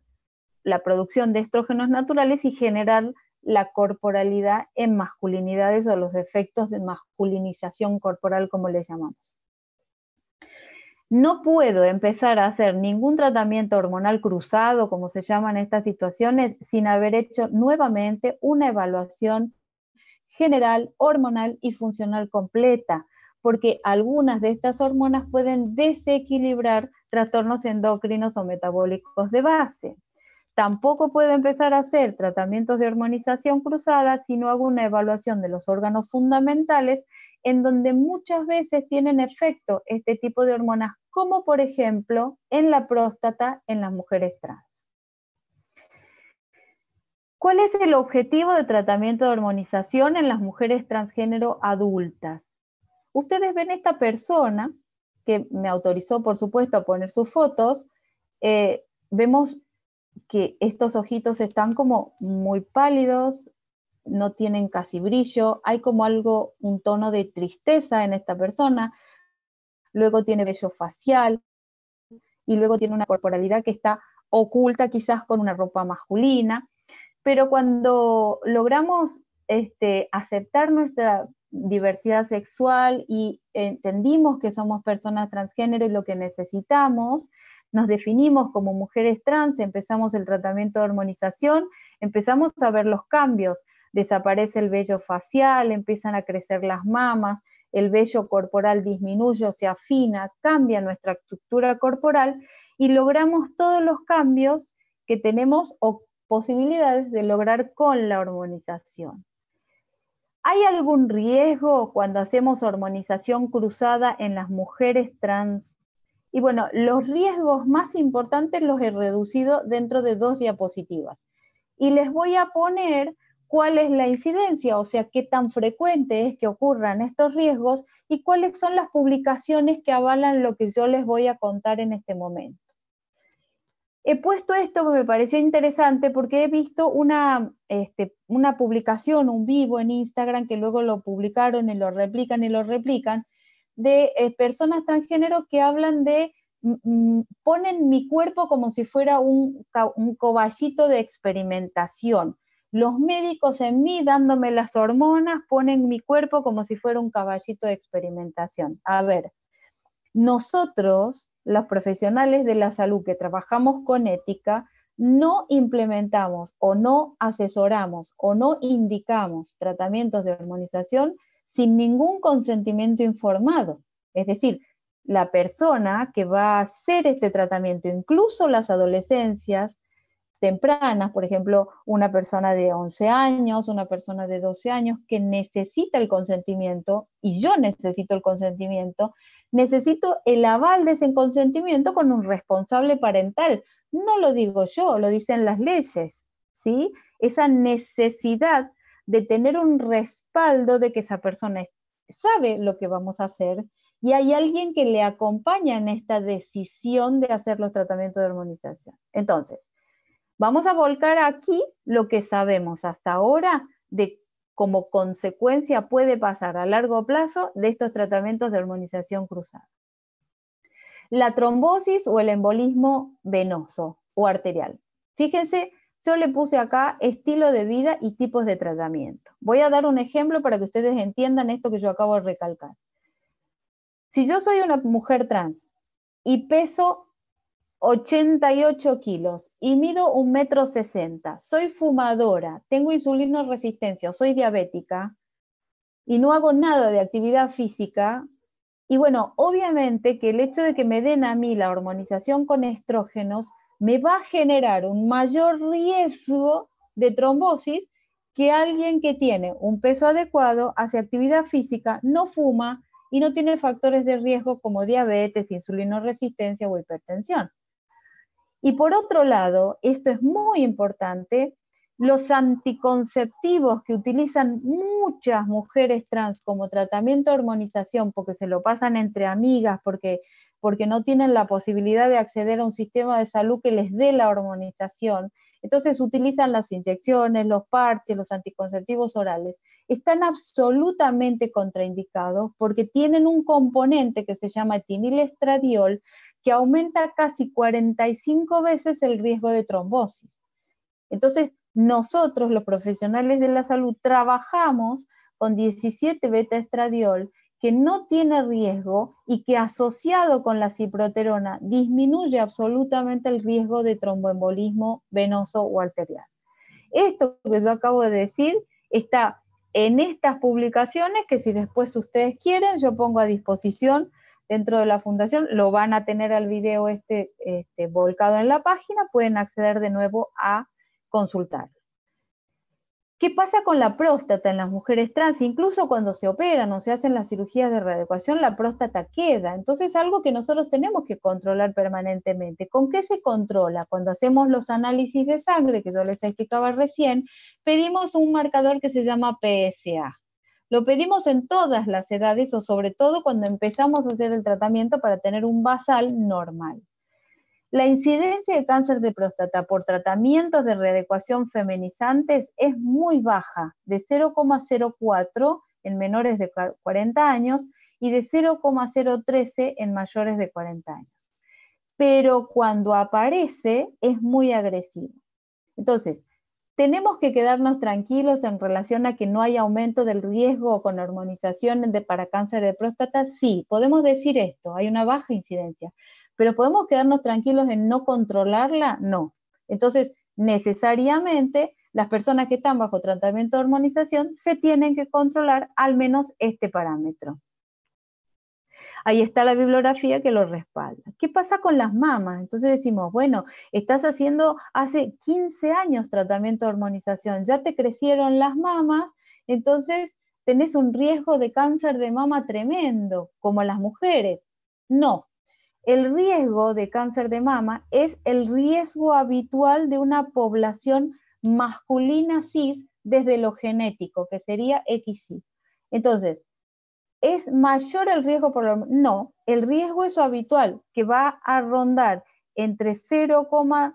la producción de estrógenos naturales y generar la corporalidad en masculinidades o los efectos de masculinización corporal, como le llamamos. No puedo empezar a hacer ningún tratamiento hormonal cruzado, como se llaman estas situaciones, sin haber hecho nuevamente una evaluación general, hormonal y funcional completa, porque algunas de estas hormonas pueden desequilibrar trastornos endocrinos o metabólicos de base. Tampoco puedo empezar a hacer tratamientos de hormonización cruzada si no hago una evaluación de los órganos fundamentales, en donde muchas veces tienen efecto este tipo de hormonas, como por ejemplo en la próstata en las mujeres trans. ¿Cuál es el objetivo de tratamiento de hormonización en las mujeres transgénero adultas? Ustedes ven esta persona, que me autorizó por supuesto a poner sus fotos, vemos que estos ojitos están como muy pálidos, no tienen casi brillo, hay como algo, un tono de tristeza en esta persona, luego tiene vello facial, y luego tiene una corporalidad que está oculta quizás con una ropa masculina, pero cuando logramos aceptar nuestra diversidad sexual y entendimos que somos personas transgénero y lo que necesitamos, nos definimos como mujeres trans, empezamos el tratamiento de hormonización, empezamos a ver los cambios, desaparece el vello facial, empiezan a crecer las mamas, el vello corporal disminuye o se afina, cambia nuestra estructura corporal y logramos todos los cambios que tenemos o posibilidades de lograr con la hormonización. ¿Hay algún riesgo cuando hacemos hormonización cruzada en las mujeres trans? Y bueno, los riesgos más importantes los he reducido dentro de 2 diapositivas. Y les voy a poner cuál es la incidencia, o sea, qué tan frecuente es que ocurran estos riesgos y cuáles son las publicaciones que avalan lo que yo les voy a contar en este momento. He puesto esto que me pareció interesante porque he visto una publicación, un vivo en Instagram, que luego lo publicaron y lo replican, de personas transgénero que hablan de, ponen mi cuerpo como si fuera un coballito de experimentación. Los médicos en mí, dándome las hormonas, ponen mi cuerpo como si fuera un caballito de experimentación. A ver, nosotros, los profesionales de la salud que trabajamos con ética, no implementamos o no asesoramos o no indicamos tratamientos de hormonización sin ningún consentimiento informado. Es decir, la persona que va a hacer este tratamiento, incluso las adolescencias tempranas, por ejemplo, una persona de 11 años, una persona de 12 años que necesita el consentimiento, y yo necesito el consentimiento, necesito el aval de ese consentimiento con un responsable parental. No lo digo yo, lo dicen las leyes, ¿sí? Esa necesidad de tener un respaldo de que esa persona sabe lo que vamos a hacer y hay alguien que le acompaña en esta decisión de hacer los tratamientos de hormonización. Entonces, vamos a volcar aquí lo que sabemos hasta ahora de como consecuencia puede pasar a largo plazo de estos tratamientos de hormonización cruzada. La trombosis o el embolismo venoso o arterial. Fíjense, yo le puse acá estilo de vida y tipos de tratamiento. Voy a dar un ejemplo para que ustedes entiendan esto que yo acabo de recalcar. Si yo soy una mujer trans y peso 88 kilos y mido 1,60 m, soy fumadora, tengo insulinoresistencia, soy diabética y no hago nada de actividad física, y bueno, obviamente que el hecho de que me den a mí la hormonización con estrógenos me va a generar un mayor riesgo de trombosis que alguien que tiene un peso adecuado, hace actividad física, no fuma y no tiene factores de riesgo como diabetes, insulinoresistencia o hipertensión. Y por otro lado, esto es muy importante, los anticonceptivos que utilizan muchas mujeres trans como tratamiento de hormonización, porque se lo pasan entre amigas, porque no tienen la posibilidad de acceder a un sistema de salud que les dé la hormonización, entonces utilizan las inyecciones, los parches, los anticonceptivos orales, están absolutamente contraindicados porque tienen un componente que se llama etinilestradiol, que aumenta casi 45 veces el riesgo de trombosis. Entonces, nosotros, los profesionales de la salud, trabajamos con 17 beta-estradiol, que no tiene riesgo y que asociado con la ciproterona disminuye absolutamente el riesgo de tromboembolismo venoso o arterial. Esto que yo acabo de decir está en estas publicaciones, que si después ustedes quieren, yo pongo a disposición dentro de la fundación, lo van a tener al video volcado en la página, pueden acceder de nuevo a consultar. ¿Qué pasa con la próstata en las mujeres trans? Incluso cuando se operan o se hacen las cirugías de readecuación, la próstata queda. Entonces, algo que nosotros tenemos que controlar permanentemente. ¿Con qué se controla? Cuando hacemos los análisis de sangre, que yo les explicaba recién, pedimos un marcador que se llama PSA. Lo pedimos en todas las edades, o sobre todo cuando empezamos a hacer el tratamiento para tener un basal normal. La incidencia de cáncer de próstata por tratamientos de readecuación feminizantes es muy baja, de 0,04 en menores de 40 años y de 0,013 en mayores de 40 años. Pero cuando aparece es muy agresivo. Entonces, ¿tenemos que quedarnos tranquilos en relación a que no hay aumento del riesgo con hormonización para cáncer de próstata? Sí, podemos decir esto, hay una baja incidencia. ¿Pero podemos quedarnos tranquilos en no controlarla? No. Entonces, necesariamente, las personas que están bajo tratamiento de hormonización se tienen que controlar al menos este parámetro. Ahí está la bibliografía que lo respalda. ¿Qué pasa con las mamas? Entonces decimos, bueno, estás haciendo hace 15 años tratamiento de hormonización, ya te crecieron las mamas, entonces tenés un riesgo de cáncer de mama tremendo, como las mujeres. No. El riesgo de cáncer de mama es el riesgo habitual de una población masculina cis desde lo genético, que sería XY. Entonces, ¿es mayor el riesgo por lo? No, el riesgo es habitual, que va a rondar entre 0 a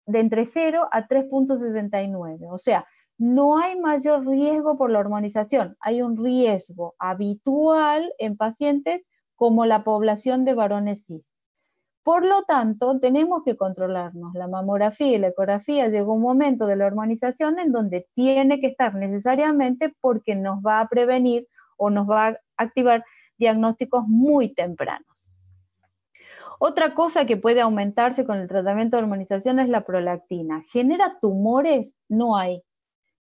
3,69. O sea, no hay mayor riesgo por la hormonización, hay un riesgo habitual en pacientes como la población de varones cis. Por lo tanto, tenemos que controlarnos. La mamografía y la ecografía llegó un momento de la hormonización en donde tiene que estar necesariamente porque nos va a prevenir o nos va a activar diagnósticos muy tempranos. Otra cosa que puede aumentarse con el tratamiento de hormonización es la prolactina. ¿Genera tumores? No hay.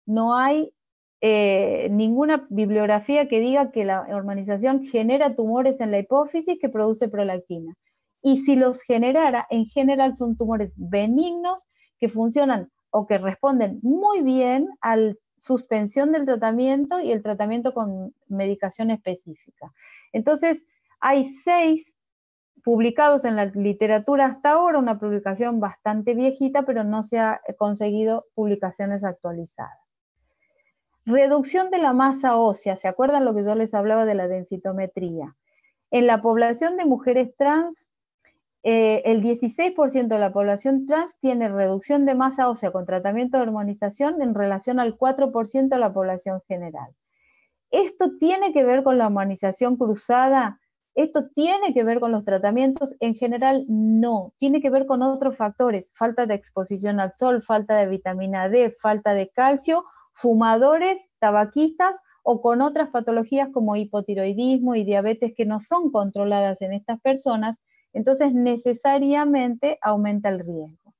No hay ninguna bibliografía que diga que la hormonización genera tumores en la hipófisis que produce prolactina. Y si los generara, en general son tumores benignos que funcionan o que responden muy bien a la suspensión del tratamiento y el tratamiento con medicación específica. Entonces, hay 6 publicados en la literatura hasta ahora, una publicación bastante viejita, pero no se ha conseguido publicaciones actualizadas. Reducción de la masa ósea, ¿se acuerdan lo que yo les hablaba de la densitometría? En la población de mujeres trans, el 16% de la población trans tiene reducción de masa ósea con tratamiento de hormonización en relación al 4% de la población general. ¿Esto tiene que ver con la hormonización cruzada? ¿Esto tiene que ver con los tratamientos? En general, no. Tiene que ver con otros factores. Falta de exposición al sol, falta de vitamina D, falta de calcio, fumadores, tabaquistas o con otras patologías como hipotiroidismo y diabetes que no son controladas en estas personas. Entonces, necesariamente aumenta el riesgo.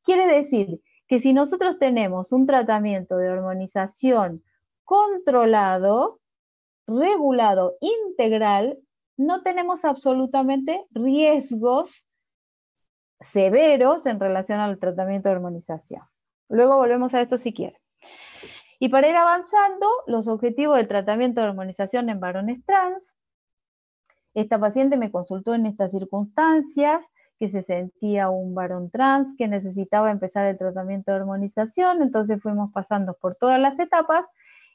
Quiere decir que si nosotros tenemos un tratamiento de hormonización controlado, regulado, integral, no tenemos absolutamente riesgos severos en relación al tratamiento de hormonización. Luego volvemos a esto si quieren. Y para ir avanzando, los objetivos del tratamiento de hormonización en varones trans. Esta paciente me consultó en estas circunstancias, que se sentía un varón trans, que necesitaba empezar el tratamiento de hormonización, entonces fuimos pasando por todas las etapas,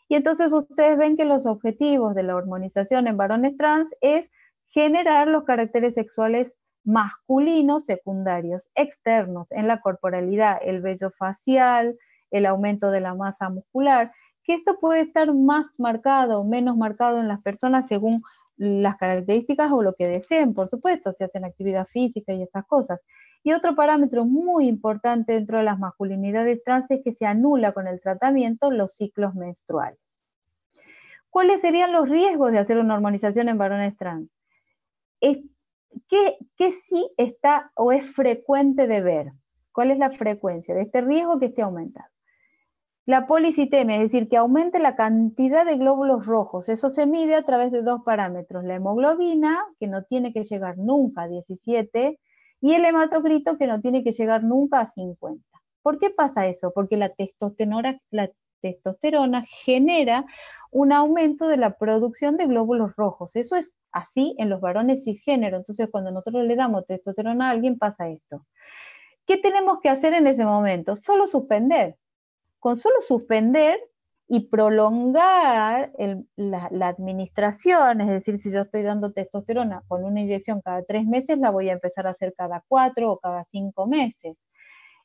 y entonces ustedes ven que los objetivos de la hormonización en varones trans es generar los caracteres sexuales masculinos secundarios, externos, en la corporalidad, el vello facial, el aumento de la masa muscular, que esto puede estar más marcado o menos marcado en las personas según las características o lo que deseen, por supuesto, si hacen actividad física y esas cosas. Y otro parámetro muy importante dentro de las masculinidades trans es que se anula con el tratamiento los ciclos menstruales. ¿Cuáles serían los riesgos de hacer una hormonización en varones trans? ¿Qué sí está o es frecuente de ver? ¿Cuál es la frecuencia de este riesgo que esté aumentado? La policitemia, es decir, que aumente la cantidad de glóbulos rojos. Eso se mide a través de dos parámetros: la hemoglobina, que no tiene que llegar nunca a 17, y el hematocrito, que no tiene que llegar nunca a 50. ¿Por qué pasa eso? Porque la testosterona genera un aumento de la producción de glóbulos rojos. Eso es así en los varones cisgénero. Entonces, cuando nosotros le damos testosterona a alguien, pasa esto. ¿Qué tenemos que hacer en ese momento? Solo suspender. Con solo suspender y prolongar la administración, es decir, si yo estoy dando testosterona con una inyección cada 3 meses, la voy a empezar a hacer cada 4 o cada 5 meses.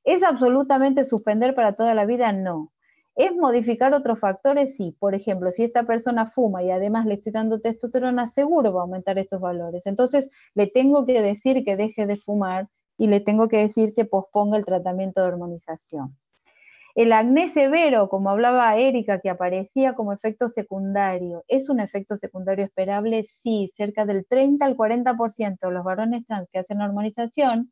¿Es absolutamente suspender para toda la vida? No. ¿Es modificar otros factores? Sí. Por ejemplo, si esta persona fuma y además le estoy dando testosterona, seguro va a aumentar estos valores. Entonces, le tengo que decir que deje de fumar y le tengo que decir que posponga el tratamiento de hormonización. El acné severo, como hablaba Erika, que aparecía como efecto secundario, ¿es un efecto secundario esperable? Sí, cerca del 30 al 40% de los varones trans que hacen hormonización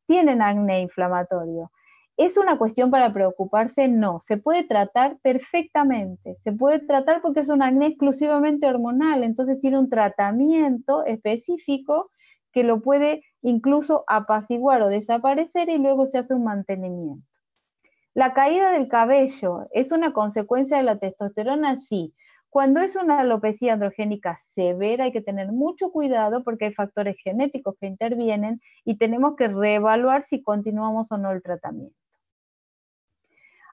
tienen acné inflamatorio. ¿Es una cuestión para preocuparse? No, se puede tratar perfectamente, se puede tratar porque es un acné exclusivamente hormonal, entonces tiene un tratamiento específico que lo puede incluso apaciguar o desaparecer y luego se hace un mantenimiento. La caída del cabello, ¿es una consecuencia de la testosterona? Sí. Cuando es una alopecia androgénica severa hay que tener mucho cuidado porque hay factores genéticos que intervienen y tenemos que reevaluar si continuamos o no el tratamiento.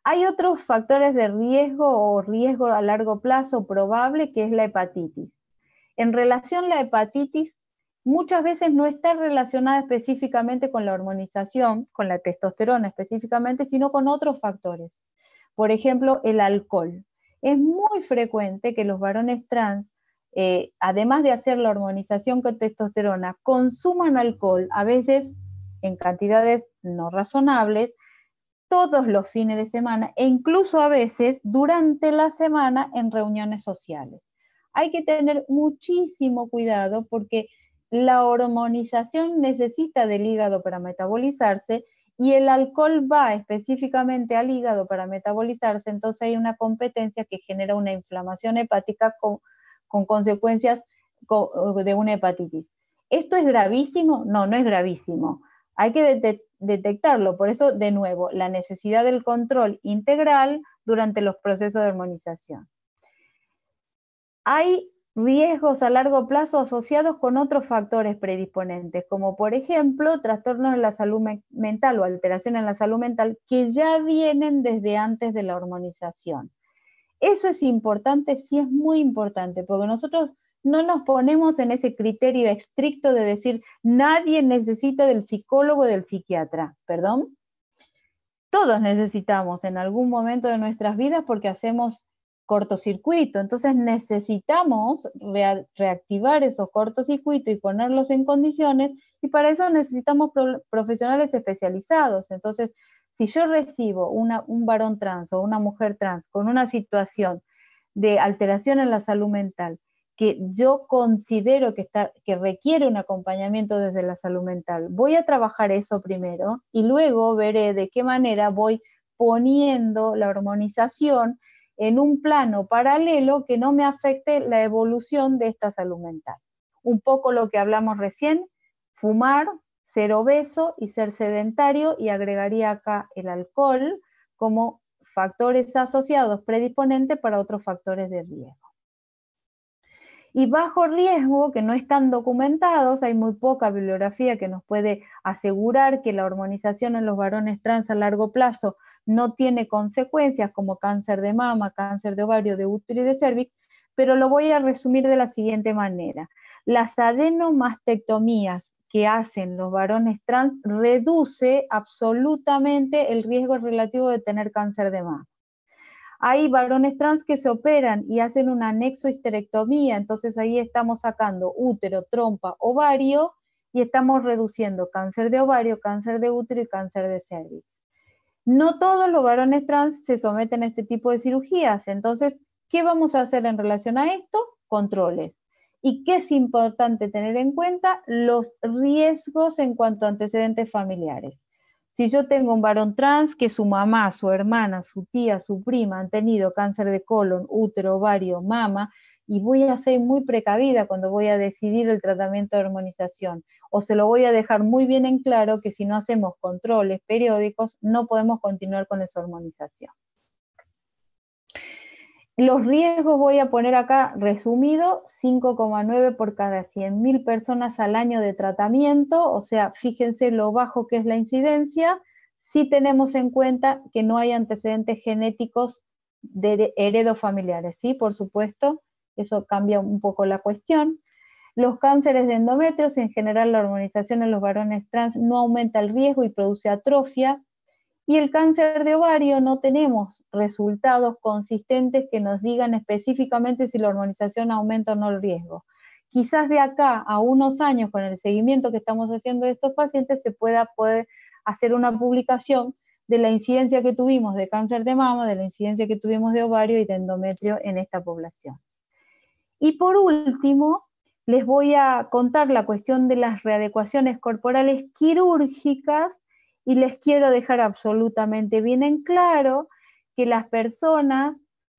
Hay otros factores de riesgo o riesgo a largo plazo probable, que es la hepatitis. En relación a la hepatitis, muchas veces no está relacionada específicamente con la hormonización, con la testosterona específicamente, sino con otros factores. Por ejemplo, el alcohol. Es muy frecuente que los varones trans, además de hacer la hormonización con testosterona, consuman alcohol, a veces en cantidades no razonables, todos los fines de semana e incluso a veces durante la semana en reuniones sociales. Hay que tener muchísimo cuidado porque la hormonización necesita del hígado para metabolizarse y el alcohol va específicamente al hígado para metabolizarse, entonces hay una competencia que genera una inflamación hepática con consecuencias de una hepatitis. ¿Esto es gravísimo? No, no es gravísimo. Hay que detectarlo, por eso, de nuevo, la necesidad del control integral durante los procesos de hormonización. Hay riesgos a largo plazo asociados con otros factores predisponentes, como por ejemplo, trastornos en la salud mental o alteraciones en la salud mental que ya vienen desde antes de la hormonización. Eso es importante, sí es muy importante, porque nosotros no nos ponemos en ese criterio estricto de decir nadie necesita del psicólogo o del psiquiatra, ¿perdón? Todos necesitamos en algún momento de nuestras vidas porque hacemos cortocircuito, entonces necesitamos reactivar esos cortocircuitos y ponerlos en condiciones, y para eso necesitamos profesionales especializados. Entonces, si yo recibo un varón trans o una mujer trans con una situación de alteración en la salud mental, que yo considero que requiere un acompañamiento desde la salud mental, voy a trabajar eso primero y luego veré de qué manera voy poniendo la hormonización en un plano paralelo que no me afecte la evolución de esta salud mental. Un poco lo que hablamos recién: fumar, ser obeso y ser sedentario, y agregaría acá el alcohol como factores asociados predisponentes para otros factores de riesgo. Y bajo riesgo, que no están documentados, hay muy poca bibliografía que nos puede asegurar que la hormonización en los varones trans a largo plazo no tiene consecuencias como cáncer de mama, cáncer de ovario, de útero y de cervix, pero lo voy a resumir de la siguiente manera. Las adenomastectomías que hacen los varones trans reduce absolutamente el riesgo relativo de tener cáncer de mama. Hay varones trans que se operan y hacen una anexohisterectomía, entonces ahí estamos sacando útero, trompa, ovario, y estamos reduciendo cáncer de ovario, cáncer de útero y cáncer de cervix. No todos los varones trans se someten a este tipo de cirugías, entonces, ¿qué vamos a hacer en relación a esto? Controles. ¿Y qué es importante tener en cuenta? Los riesgos en cuanto a antecedentes familiares. Si yo tengo un varón trans que su mamá, su hermana, su tía, su prima han tenido cáncer de colon, útero, ovario, mama, y voy a ser muy precavida cuando voy a decidir el tratamiento de hormonización, o se lo voy a dejar muy bien en claro que si no hacemos controles periódicos no podemos continuar con esa hormonización. Los riesgos voy a poner acá resumido, 5,9 por cada 100.000 personas al año de tratamiento, o sea, fíjense lo bajo que es la incidencia, si tenemos en cuenta que no hay antecedentes genéticos heredofamiliares, ¿sí? Por supuesto, eso cambia un poco la cuestión. Los cánceres de endometrio, en general la hormonización en los varones trans no aumenta el riesgo y produce atrofia. Y el cáncer de ovario no tenemos resultados consistentes que nos digan específicamente si la hormonización aumenta o no el riesgo. Quizás de acá a unos años, con el seguimiento que estamos haciendo de estos pacientes, se pueda poder hacer una publicación de la incidencia que tuvimos de cáncer de mama, de la incidencia que tuvimos de ovario y de endometrio en esta población. Y por último, les voy a contar la cuestión de las readecuaciones corporales quirúrgicas, y les quiero dejar absolutamente bien en claro que las personas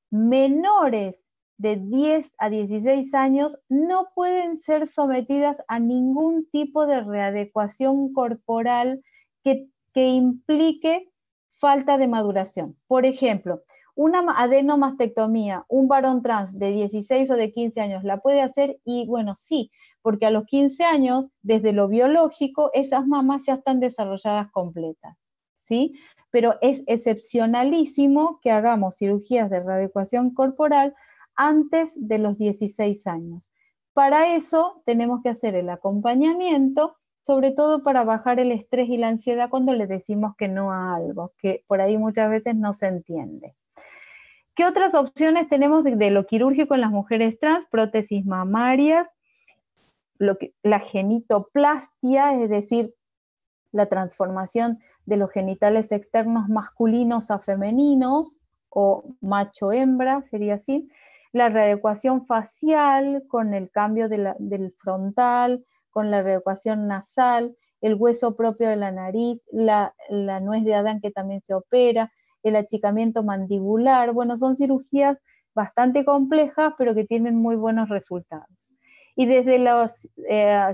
menores de 10 a 16 años no pueden ser sometidas a ningún tipo de readecuación corporal que implique falta de maduración. Por ejemplo, una adenomastectomía, un varón trans de 16 o de 15 años la puede hacer, y bueno, sí, porque a los 15 años, desde lo biológico, esas mamas ya están desarrolladas completas, ¿sí? Pero es excepcionalísimo que hagamos cirugías de readecuación corporal antes de los 16 años. Para eso tenemos que hacer el acompañamiento, sobre todo para bajar el estrés y la ansiedad cuando le decimos que no a algo, que por ahí muchas veces no se entiende. ¿Qué otras opciones tenemos de lo quirúrgico en las mujeres trans? Prótesis mamarias, la genitoplastia, es decir, la transformación de los genitales externos masculinos a femeninos, o macho-hembra, sería así, la readecuación facial con el cambio del frontal, con la readecuación nasal, el hueso propio de la nariz, la nuez de Adán que también se opera, el achicamiento mandibular. Bueno, son cirugías bastante complejas, pero que tienen muy buenos resultados. Y desde las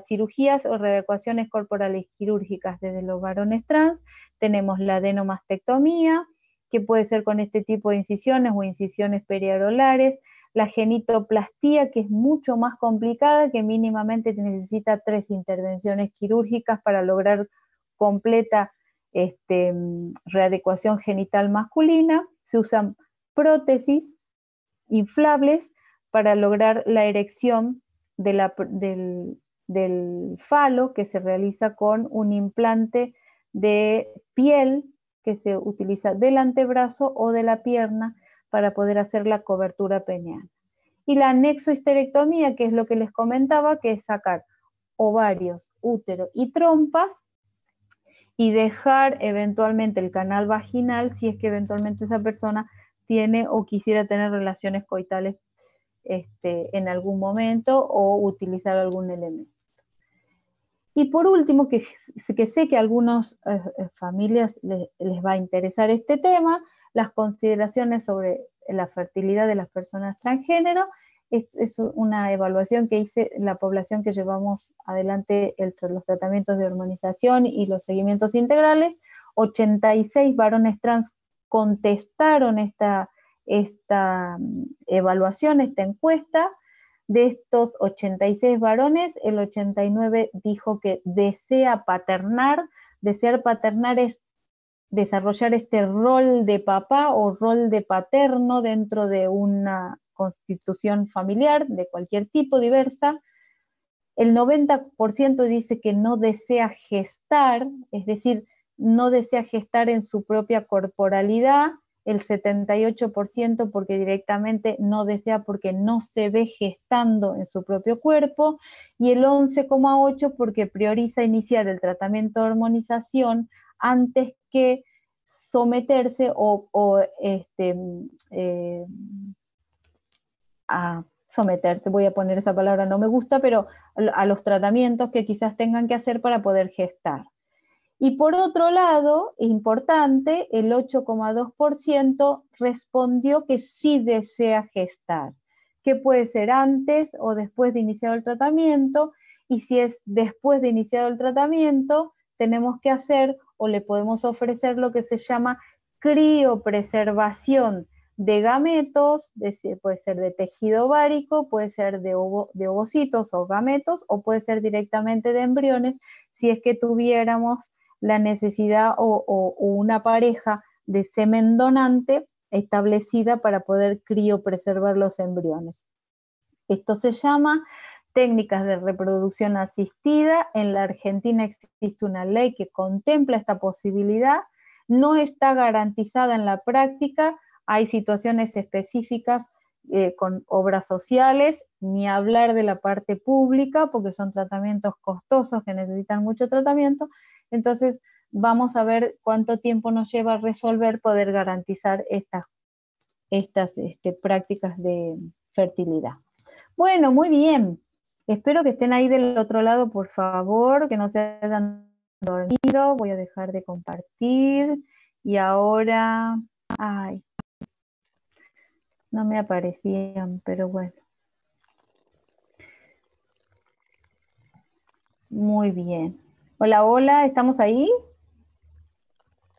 cirugías o readecuaciones corporales quirúrgicas desde los varones trans, tenemos la adenomastectomía, que puede ser con este tipo de incisiones o incisiones periarolares, la genitoplastía, que es mucho más complicada, que mínimamente necesita 3 intervenciones quirúrgicas para lograr completa readecuación genital masculina. Se usan prótesis inflables para lograr la erección del falo, que se realiza con un implante de piel que se utiliza del antebrazo o de la pierna para poder hacer la cobertura peneal. Y la anexohisterectomía, que es lo que les comentaba, que es sacar ovarios, útero y trompas y dejar eventualmente el canal vaginal si es que eventualmente esa persona tiene o quisiera tener relaciones coitales en algún momento o utilizar algún elemento. Y por último, que sé que a algunas familias les va a interesar este tema, las consideraciones sobre la fertilidad de las personas transgénero. Es una evaluación que hice la población que llevamos adelante los tratamientos de hormonización y los seguimientos integrales. 86 varones trans contestaron esta evaluación, esta encuesta. De estos 86 varones, el 89 dijo que desea paternar. Desear paternar es desarrollar este rol de papá o rol de paterno dentro de una constitución familiar de cualquier tipo, diversa. El 90% dice que no desea gestar, es decir, no desea gestar en su propia corporalidad. el 78% porque directamente no desea porque no se ve gestando en su propio cuerpo, y el 11,8% porque prioriza iniciar el tratamiento de hormonización antes que someterse a someterse, voy a poner esa palabra, no me gusta, pero a los tratamientos que quizás tengan que hacer para poder gestar. Y por otro lado, importante, el 8,2% respondió que sí desea gestar, que puede ser antes o después de iniciado el tratamiento, y si es después de iniciado el tratamiento, tenemos que hacer o le podemos ofrecer lo que se llama criopreservación de gametos, puede ser de tejido ovárico, puede ser de ovocitos o gametos, o puede ser directamente de embriones, si es que tuviéramos la necesidad o una pareja de semen donante establecida para poder criopreservar los embriones. Esto se llama técnicas de reproducción asistida. En la Argentina existe una ley que contempla esta posibilidad, no está garantizada en la práctica, hay situaciones específicas con obras sociales, ni hablar de la parte pública, porque son tratamientos costosos que necesitan mucho tratamiento. Entonces vamos a ver cuánto tiempo nos lleva a resolver poder garantizar estas prácticas de fertilidad. Bueno, muy bien. Espero que estén ahí del otro lado, por favor, que no se hayan dormido. Voy a dejar de compartir. Y ahora, ay, no me aparecían, pero bueno. Muy bien. Hola, hola, ¿estamos ahí?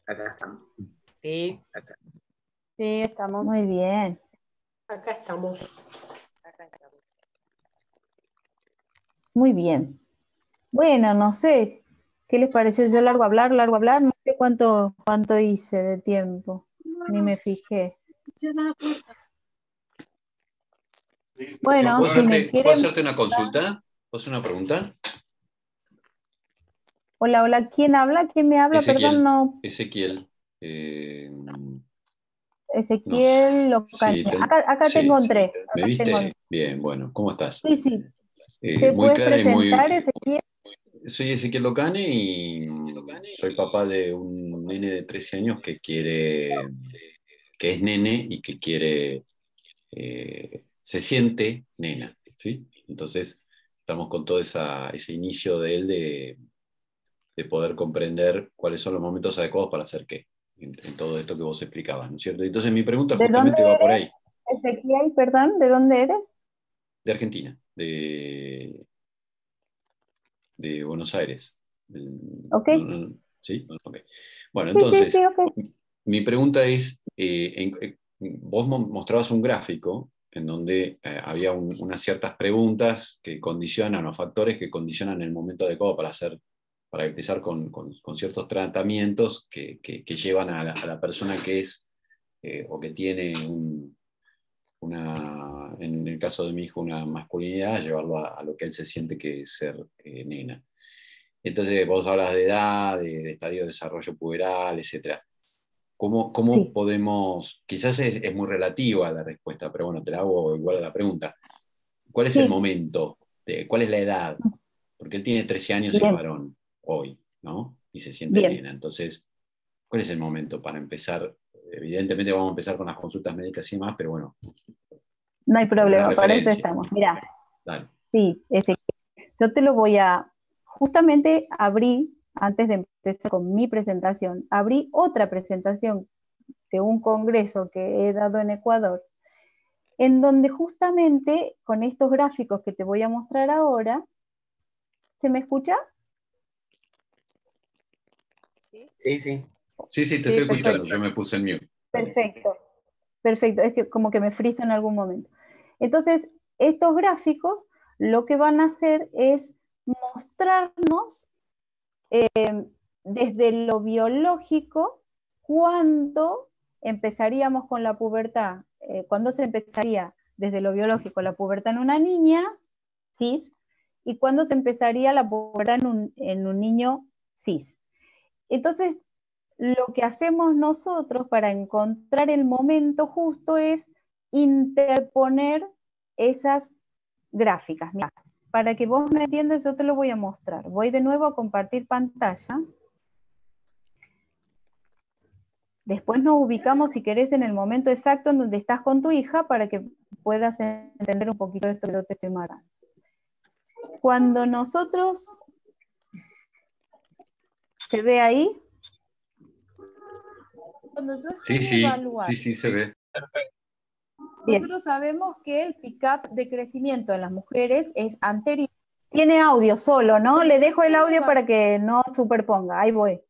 Acá estamos. Sí, Acá. Sí, estamos. Muy bien. acá estamos. Muy bien. Bueno, no sé, ¿qué les pareció? Yo largo a hablar, no sé cuánto hice de tiempo, ni me fijé. Bueno, ¿Puedo si me hacerte, quieren... ¿puedo hacerte una consulta? ¿Puedo hacer una pregunta? Hola, hola, ¿quién habla? ¿Quién me habla? Perdón, Ezequiel. no. Ezequiel. Ezequiel No, sí, Locaña. Acá sí. tengo tres. ¿Me Acá tengo... viste? Bien, bueno, ¿cómo estás? Sí, sí. ¿Te Muy puedes clara y muy... presentar, Ezequiel? Soy Ezequiel Locane y soy papá de un nene de 13 años que es nene y que quiere, se siente nena, ¿sí? Entonces estamos con todo ese inicio de él de poder comprender cuáles son los momentos adecuados para hacer qué, en todo esto que vos explicabas, ¿no es cierto? Entonces mi pregunta ¿De dónde justamente va por ahí, eres, Ezequiel, perdón? ¿De dónde eres? de Argentina, de Buenos Aires. Ok. ¿Sí? Ok. Bueno, Sí, entonces, sí, ok. mi pregunta es, vos mostrabas un gráfico en donde había unas ciertas preguntas que condicionan o factores que condicionan el momento adecuado para empezar con ciertos tratamientos que llevan a la persona que es o que tiene en el caso de mi hijo, una masculinidad, a llevarlo a lo que él se siente que es ser nena. Entonces vos hablas de edad, de estadio de desarrollo puberal, etc. ¿Cómo Sí. podemos, quizás es muy relativa la respuesta, pero bueno, te la hago igual a la pregunta. ¿Cuál es Sí. el momento? ¿Cuál es la edad? Porque él tiene 13 años y es Bien. varón hoy, ¿no? Y se siente Bien. nena. Entonces, ¿cuál es el momento para empezar? Evidentemente vamos a empezar con las consultas médicas y demás, pero bueno. No hay problema, para eso referencia. estamos. Mirá, Dale. sí, yo te lo voy a... Justamente abrí, antes de empezar con mi presentación, abrí otra presentación de un congreso que he dado en Ecuador, en donde justamente con estos gráficos que te voy a mostrar ahora, ¿se me escucha? Sí, sí. Sí, te estoy escuchando, yo me puse en mute. Perfecto, perfecto, es que como que me friso en algún momento. Entonces, estos gráficos lo que van a hacer es mostrarnos desde lo biológico cuándo empezaríamos con la pubertad, cuándo se empezaría desde lo biológico la pubertad en una niña, cis, y cuándo se empezaría la pubertad en un niño cis. Entonces, lo que hacemos nosotros para encontrar el momento justo es interponer esas gráficas. Mirá, para que vos me entiendas, yo te lo voy a mostrar. Voy de nuevo a compartir pantalla. Después nos ubicamos, si querés, en el momento exacto en donde estás con tu hija para que puedas entender un poquito esto que yo te estoy marcando. Cuando nosotros... ¿Se ve ahí? Cuando yo estoy evaluando... Sí, se ve. Bien. Nosotros sabemos que el pick-up de crecimiento en las mujeres es anterior. Tiene audio solo, ¿no? Le dejo el audio para que no superponga. Ahí voy.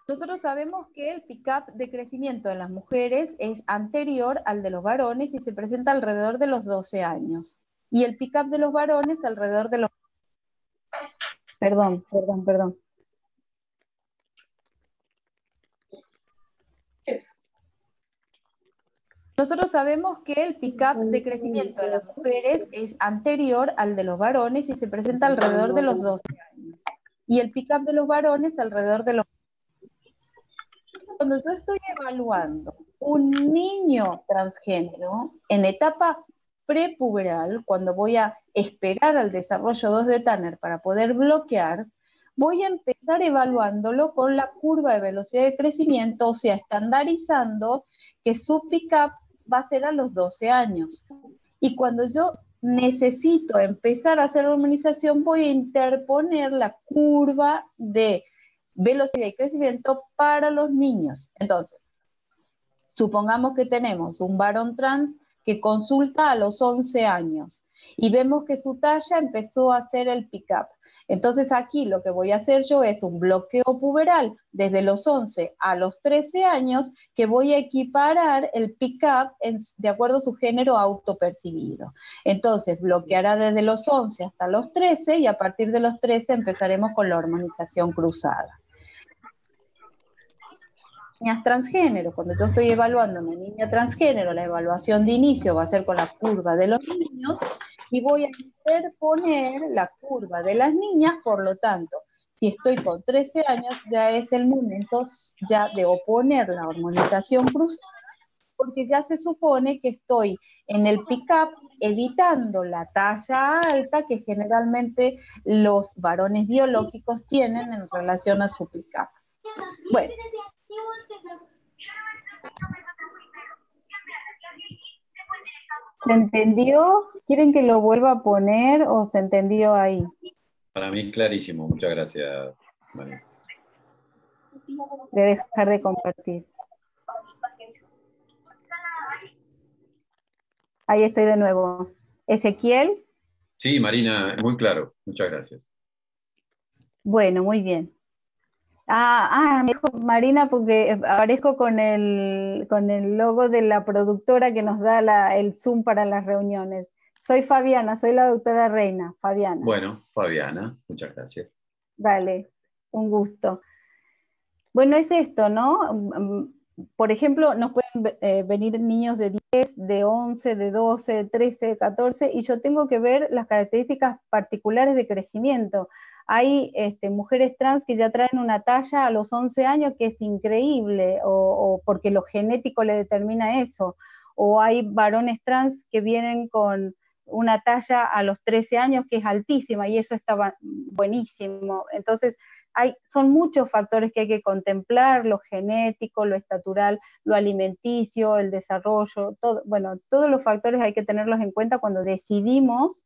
Nosotros sabemos que el pick-up de crecimiento en las mujeres es anterior al de los varones y se presenta alrededor de los 12 años. Y el pick-up de los varones alrededor de los... Perdón. Nosotros sabemos que el pick-up de crecimiento en las mujeres es anterior al de los varones y se presenta alrededor de los 12 años. Y el pick-up de los varones alrededor de los... Cuando yo estoy evaluando un niño transgénero en etapa prepuberal, cuando voy a esperar al desarrollo 2 de Tanner para poder bloquear, voy a empezar evaluándolo con la curva de velocidad de crecimiento, o sea, estandarizando que su pick-up va a ser a los 12 años. Y cuando yo necesito empezar a hacer hormonización, voy a interponer la curva de velocidad y crecimiento para los niños. Entonces, supongamos que tenemos un varón trans que consulta a los 11 años y vemos que su talla empezó a hacer el pick-up. Entonces aquí lo que voy a hacer yo es un bloqueo puberal desde los 11 a los 13 años que voy a equiparar el pick-up de acuerdo a su género autopercibido. Entonces bloqueará desde los 11 hasta los 13 y a partir de los 13 empezaremos con la hormonización cruzada. Niñas transgénero, cuando yo estoy evaluando a una niña transgénero, la evaluación de inicio va a ser con la curva de los niños y voy a interponer la curva de las niñas, por lo tanto, si estoy con 13 años, ya es el momento ya de oponer la hormonización cruzada, porque ya se supone que estoy en el pick-up evitando la talla alta que generalmente los varones biológicos tienen en relación a su pick-up. Bueno. ¿Se entendió? ¿Quieren que lo vuelva a poner o se entendió ahí? Para mí clarísimo, muchas gracias, María. Voy a dejar de compartir. Ahí estoy de nuevo. ¿Ezequiel? Sí, Marina, muy claro, muchas gracias. Bueno, muy bien. Me dijo Marina porque aparezco con el logo de la productora que nos da el Zoom para las reuniones. Soy Fabiana, soy la doctora Reina, Fabiana. Bueno, Fabiana, muchas gracias. Dale, un gusto. Bueno, es esto, ¿no? Por ejemplo, nos pueden venir niños de 10, de 11, de 12, de 13, de 14, y yo tengo que ver las características particulares de crecimiento. Hay mujeres trans que ya traen una talla a los 11 años que es increíble, o porque lo genético le determina eso. O hay varones trans que vienen con una talla a los 13 años que es altísima, y eso está buenísimo. Entonces, son muchos factores que hay que contemplar, lo genético, lo estatural, lo alimenticio, el desarrollo, todos los factores hay que tenerlos en cuenta cuando decidimos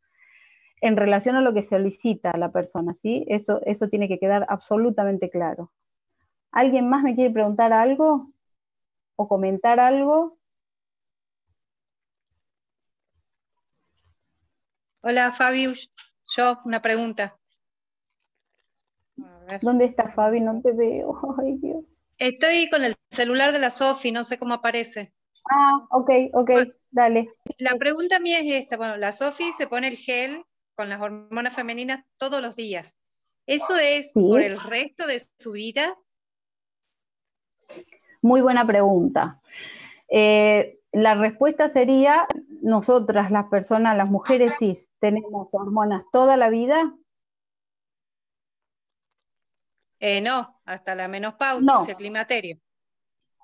en relación a lo que solicita a la persona, ¿sí? Eso tiene que quedar absolutamente claro. ¿Alguien más me quiere preguntar algo? ¿O comentar algo? Hola, Fabi. Yo, una pregunta. ¿Dónde está Fabi? No te veo. Ay, Dios. Estoy con el celular de la Sofi, no sé cómo aparece. Ok, bueno, dale. La pregunta mía es esta. Bueno, la Sofi se pone el gel con las hormonas femeninas todos los días. ¿Eso es por el resto de su vida? Muy buena pregunta. La respuesta sería, nosotras las personas, las mujeres cis, tenemos hormonas toda la vida, No, hasta la menopausia, No. el climaterio.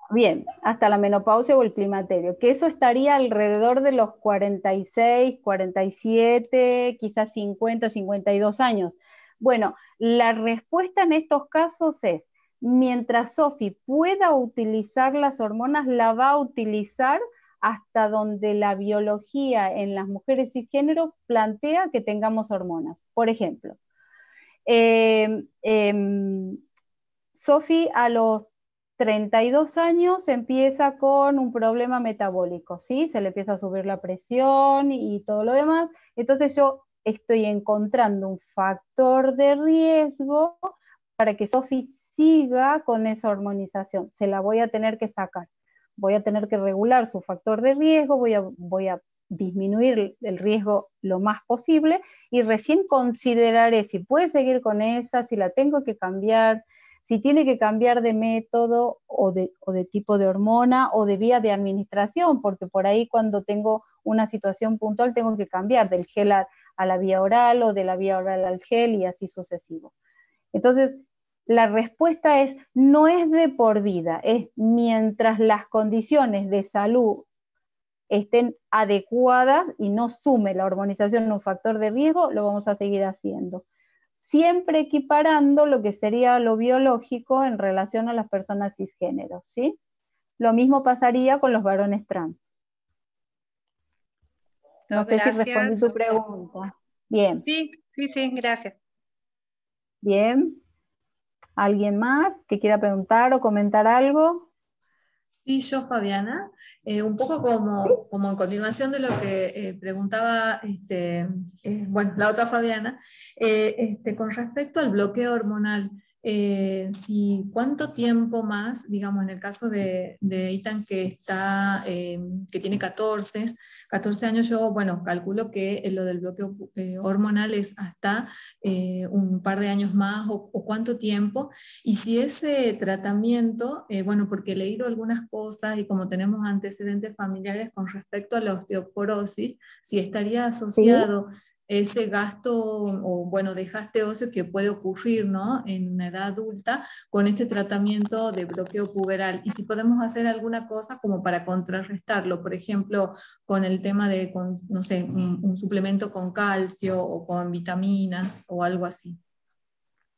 Bien, hasta la menopausia o el climaterio, que eso estaría alrededor de los 46, 47, quizás 50, 52 años. Bueno, la respuesta en estos casos es, mientras Sofi pueda utilizar las hormonas, la va a utilizar hasta donde la biología en las mujeres cisgénero plantea que tengamos hormonas. Por ejemplo, Sofi a los 32 años empieza con un problema metabólico, ¿sí? Se le empieza a subir la presión y todo lo demás. Entonces yo estoy encontrando un factor de riesgo para que Sofi siga con esa hormonización. Se la voy a tener que sacar. Voy a tener que regular su factor de riesgo, voy a disminuir el riesgo lo más posible y recién consideraré si puede seguir con esa, si la tengo que cambiar, si tiene que cambiar de método o de tipo de hormona o de vía de administración, porque por ahí cuando tengo una situación puntual tengo que cambiar del gel a la vía oral o de la vía oral al gel y así sucesivo. Entonces, la respuesta es, no es de por vida, es mientras las condiciones de salud estén adecuadas y no sume la hormonización un factor de riesgo, lo vamos a seguir haciendo. Siempre equiparando lo que sería lo biológico en relación a las personas cisgéneros, ¿sí? Lo mismo pasaría con los varones trans. No sé si respondí tu pregunta. Bien. Sí, gracias. Bien. ¿Alguien más que quiera preguntar o comentar algo? Sí, yo, Fabiana, un poco como en continuación de lo que preguntaba bueno, la otra Fabiana, con respecto al bloqueo hormonal, ¿cuánto tiempo más, digamos, en el caso de Ethan que tiene 14 años, yo, bueno, calculo que lo del bloqueo hormonal es hasta un par de años más o cuánto tiempo, y si ese tratamiento, bueno, porque he leído algunas cosas y como tenemos antecedentes familiares con respecto a la osteoporosis, si estaría asociado ese gasto o, bueno, desgaste óseo que puede ocurrir, ¿no?, en una edad adulta con este tratamiento de bloqueo puberal, y si podemos hacer alguna cosa como para contrarrestarlo, por ejemplo, con el tema de, no sé, un suplemento con calcio o con vitaminas o algo así.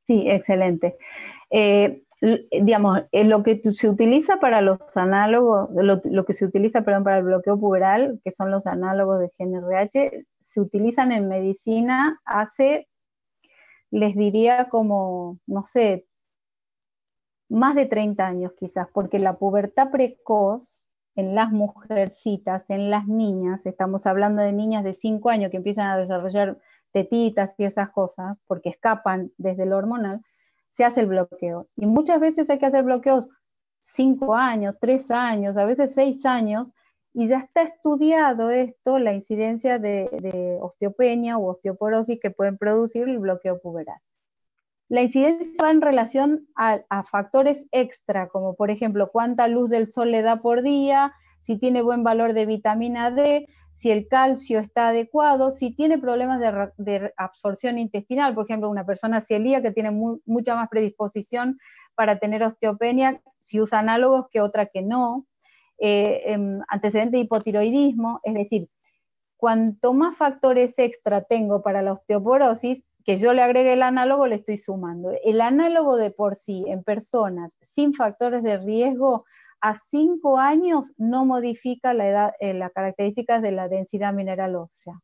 Sí, excelente. Digamos, lo que se utiliza para los análogos, lo que se utiliza, perdón, para el bloqueo puberal, que son los análogos de GnRH, se utilizan en medicina hace, les diría como, no sé, más de 30 años quizás, porque la pubertad precoz en las mujercitas, en las niñas, estamos hablando de niñas de 5 años que empiezan a desarrollar tetitas y esas cosas, porque escapan desde lo hormonal, se hace el bloqueo. Y muchas veces hay que hacer bloqueos 5 años, 3 años, a veces 6 años, y ya está estudiado esto, la incidencia de osteopenia u osteoporosis que pueden producir el bloqueo puberal. La incidencia va en relación a factores extra, como por ejemplo cuánta luz del sol le da por día, si tiene buen valor de vitamina D, si el calcio está adecuado, si tiene problemas de absorción intestinal, por ejemplo, una persona celíaca que tiene mucha más predisposición para tener osteopenia, si usa análogos que otra que no, antecedente de hipotiroidismo, es decir, cuanto más factores extra tengo para la osteoporosis, que yo le agregue el análogo, le estoy sumando. El análogo de por sí, en personas sin factores de riesgo, a 5 años no modifica la edad, las características de la densidad mineral ósea.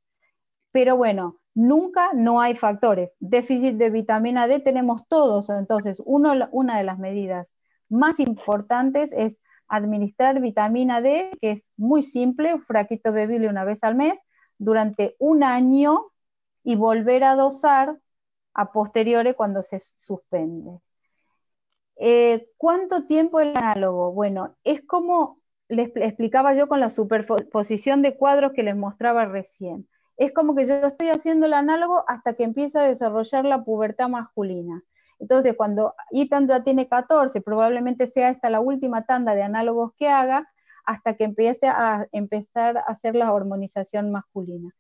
Pero bueno, nunca no hay factores. Déficit de vitamina D tenemos todos, entonces una de las medidas más importantes es administrar vitamina D, que es muy simple, un frasquito bebible una vez al mes, durante un año, y volver a dosar a posteriori cuando se suspende. ¿Cuánto tiempo el análogo? Bueno, es como les explicaba yo con la superposición de cuadros que les mostraba recién. Es como que yo estoy haciendo el análogo hasta que empieza a desarrollar la pubertad masculina. Entonces, cuando Ethan ya tiene 14, probablemente sea esta la última tanda de análogos que haga, hasta que empiece a empezar a hacer la hormonización masculina.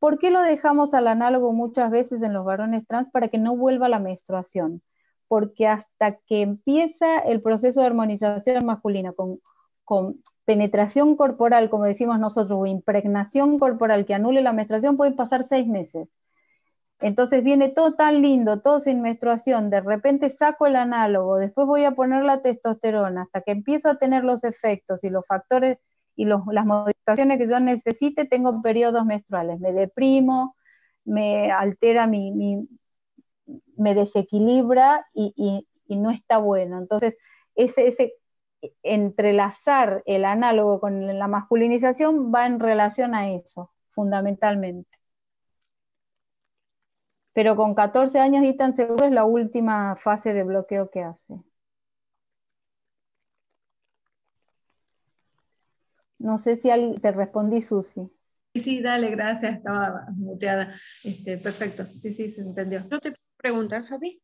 ¿Por qué lo dejamos al análogo muchas veces en los varones trans? Para que no vuelva la menstruación. porque hasta que empieza el proceso de hormonización masculina con penetración corporal, como decimos nosotros, o impregnación corporal que anule la menstruación, pueden pasar 6 meses. Entonces viene todo tan lindo, todo sin menstruación, de repente saco el análogo, después voy a poner la testosterona, hasta que empiezo a tener los efectos y los factores y las modificaciones que yo necesite, tengo periodos menstruales, me deprimo, me altera me desequilibra y no está bueno. Entonces, ese entrelazar el análogo con la masculinización va en relación a eso, fundamentalmente. Pero con 14 años y tan seguro es la última fase de bloqueo que hace. No sé si te respondí, Susi. Sí, dale, gracias, estaba muteada. Perfecto, sí, se entendió. ¿No te puedo preguntar, Fabi?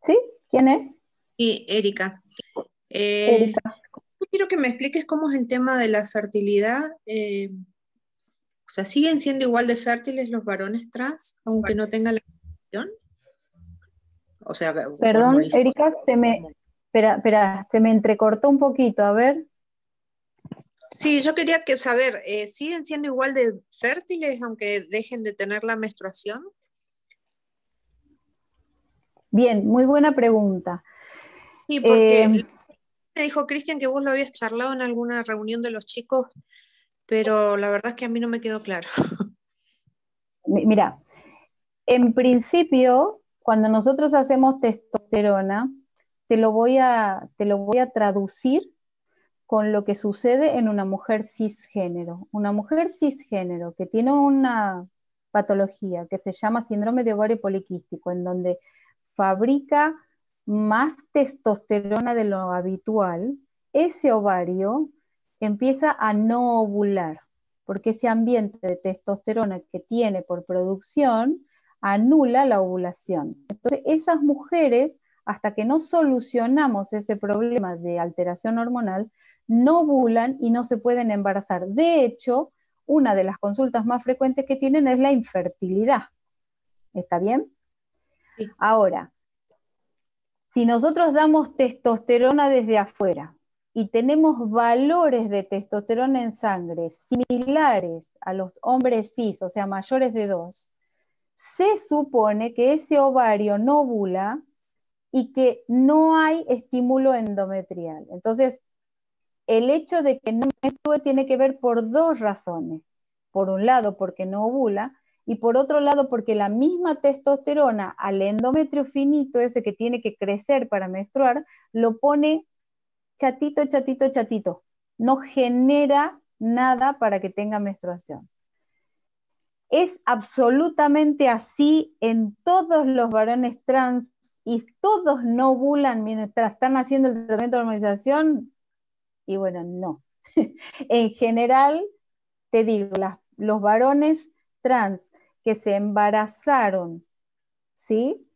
¿Sí? ¿Quién es? Y Erika. Erika. Quiero que me expliques cómo es el tema de la fertilidad. O sea, ¿siguen siendo igual de fértiles los varones trans, aunque no tengan la menstruación? O sea, Perdón, Erika, espera, se me entrecortó un poquito, a ver. Sí, yo quería saber, ¿siguen siendo igual de fértiles aunque dejen de tener la menstruación? Bien, muy buena pregunta. Sí, porque me dijo Cristian que vos lo habías charlado en alguna reunión de los chicos, pero la verdad es que a mí no me quedó claro. Mira, en principio, cuando nosotros hacemos testosterona, te lo voy a traducir con lo que sucede en una mujer cisgénero. Una mujer cisgénero que tiene una patología que se llama síndrome de ovario poliquístico, en donde fabrica más testosterona de lo habitual, ese ovario empieza a no ovular, porque ese ambiente de testosterona que tiene por producción anula la ovulación. Entonces, esas mujeres, hasta que no solucionamos ese problema de alteración hormonal, no ovulan y no se pueden embarazar. De hecho, una de las consultas más frecuentes que tienen es la infertilidad. ¿Está bien? Sí. Ahora, si nosotros damos testosterona desde afuera y tenemos valores de testosterona en sangre similares a los hombres cis, o sea, mayores de 2, se supone que ese ovario no ovula y que no hay estímulo endometrial. Entonces, el hecho de que no menstrue tiene que ver por 2 razones. Por un lado, porque no ovula, y por otro lado, porque la misma testosterona al endometrio finito, ese que tiene que crecer para menstruar, lo pone chatito, chatito, chatito. No genera nada para que tenga menstruación. Es absolutamente así en todos los varones trans y todos no ovulan mientras están haciendo el tratamiento de hormonización. Y bueno, no. En general, te digo, los varones trans que se embarazaron, ¿sí?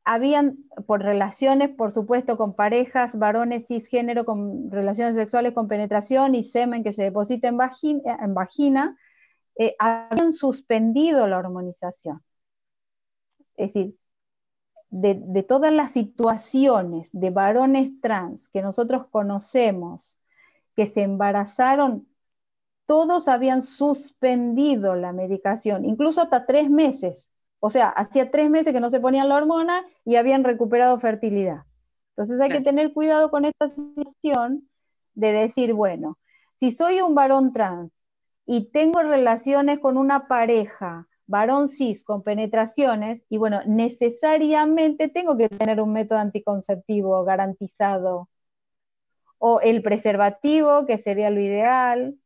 Habían, por relaciones, por supuesto, con parejas, varones cisgénero, con relaciones sexuales con penetración y semen que se deposita en vagina, habían suspendido la hormonización. Es decir, de todas las situaciones de varones trans que nosotros conocemos, que se embarazaron, todos habían suspendido la medicación, incluso hasta 3 meses. O sea, hacía 3 meses que no se ponían la hormona y habían recuperado fertilidad. Entonces hay que tener cuidado con esta situación de decir, bueno, si soy un varón trans y tengo relaciones con una pareja, varón cis, con penetraciones, y bueno, necesariamente tengo que tener un método anticonceptivo garantizado, o el preservativo, que sería lo ideal.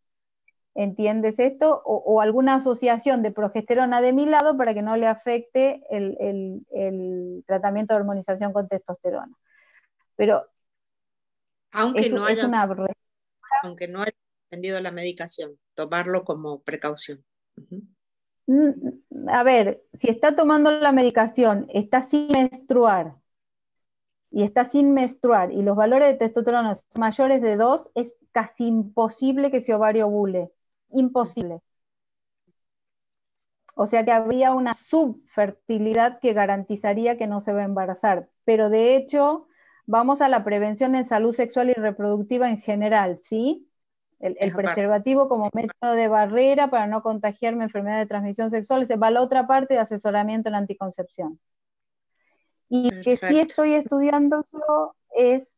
¿Entiendes esto? O alguna asociación de progesterona de mi lado para que no le afecte el tratamiento de hormonización con testosterona. Pero aunque no haya suspendido la medicación, tomarlo como precaución. A ver, si está tomando la medicación, está sin menstruar, y los valores de testosterona son mayores de 2, es casi imposible que ese ovario ovule. Imposible. O sea que habría una subfertilidad que garantizaría que no se va a embarazar. Pero de hecho, vamos a la prevención en salud sexual y reproductiva en general, ¿sí? El preservativo como método de barrera para no contagiarme enfermedad de transmisión sexual, se va a la otra parte de asesoramiento en anticoncepción. Y que sí estoy estudiando yo es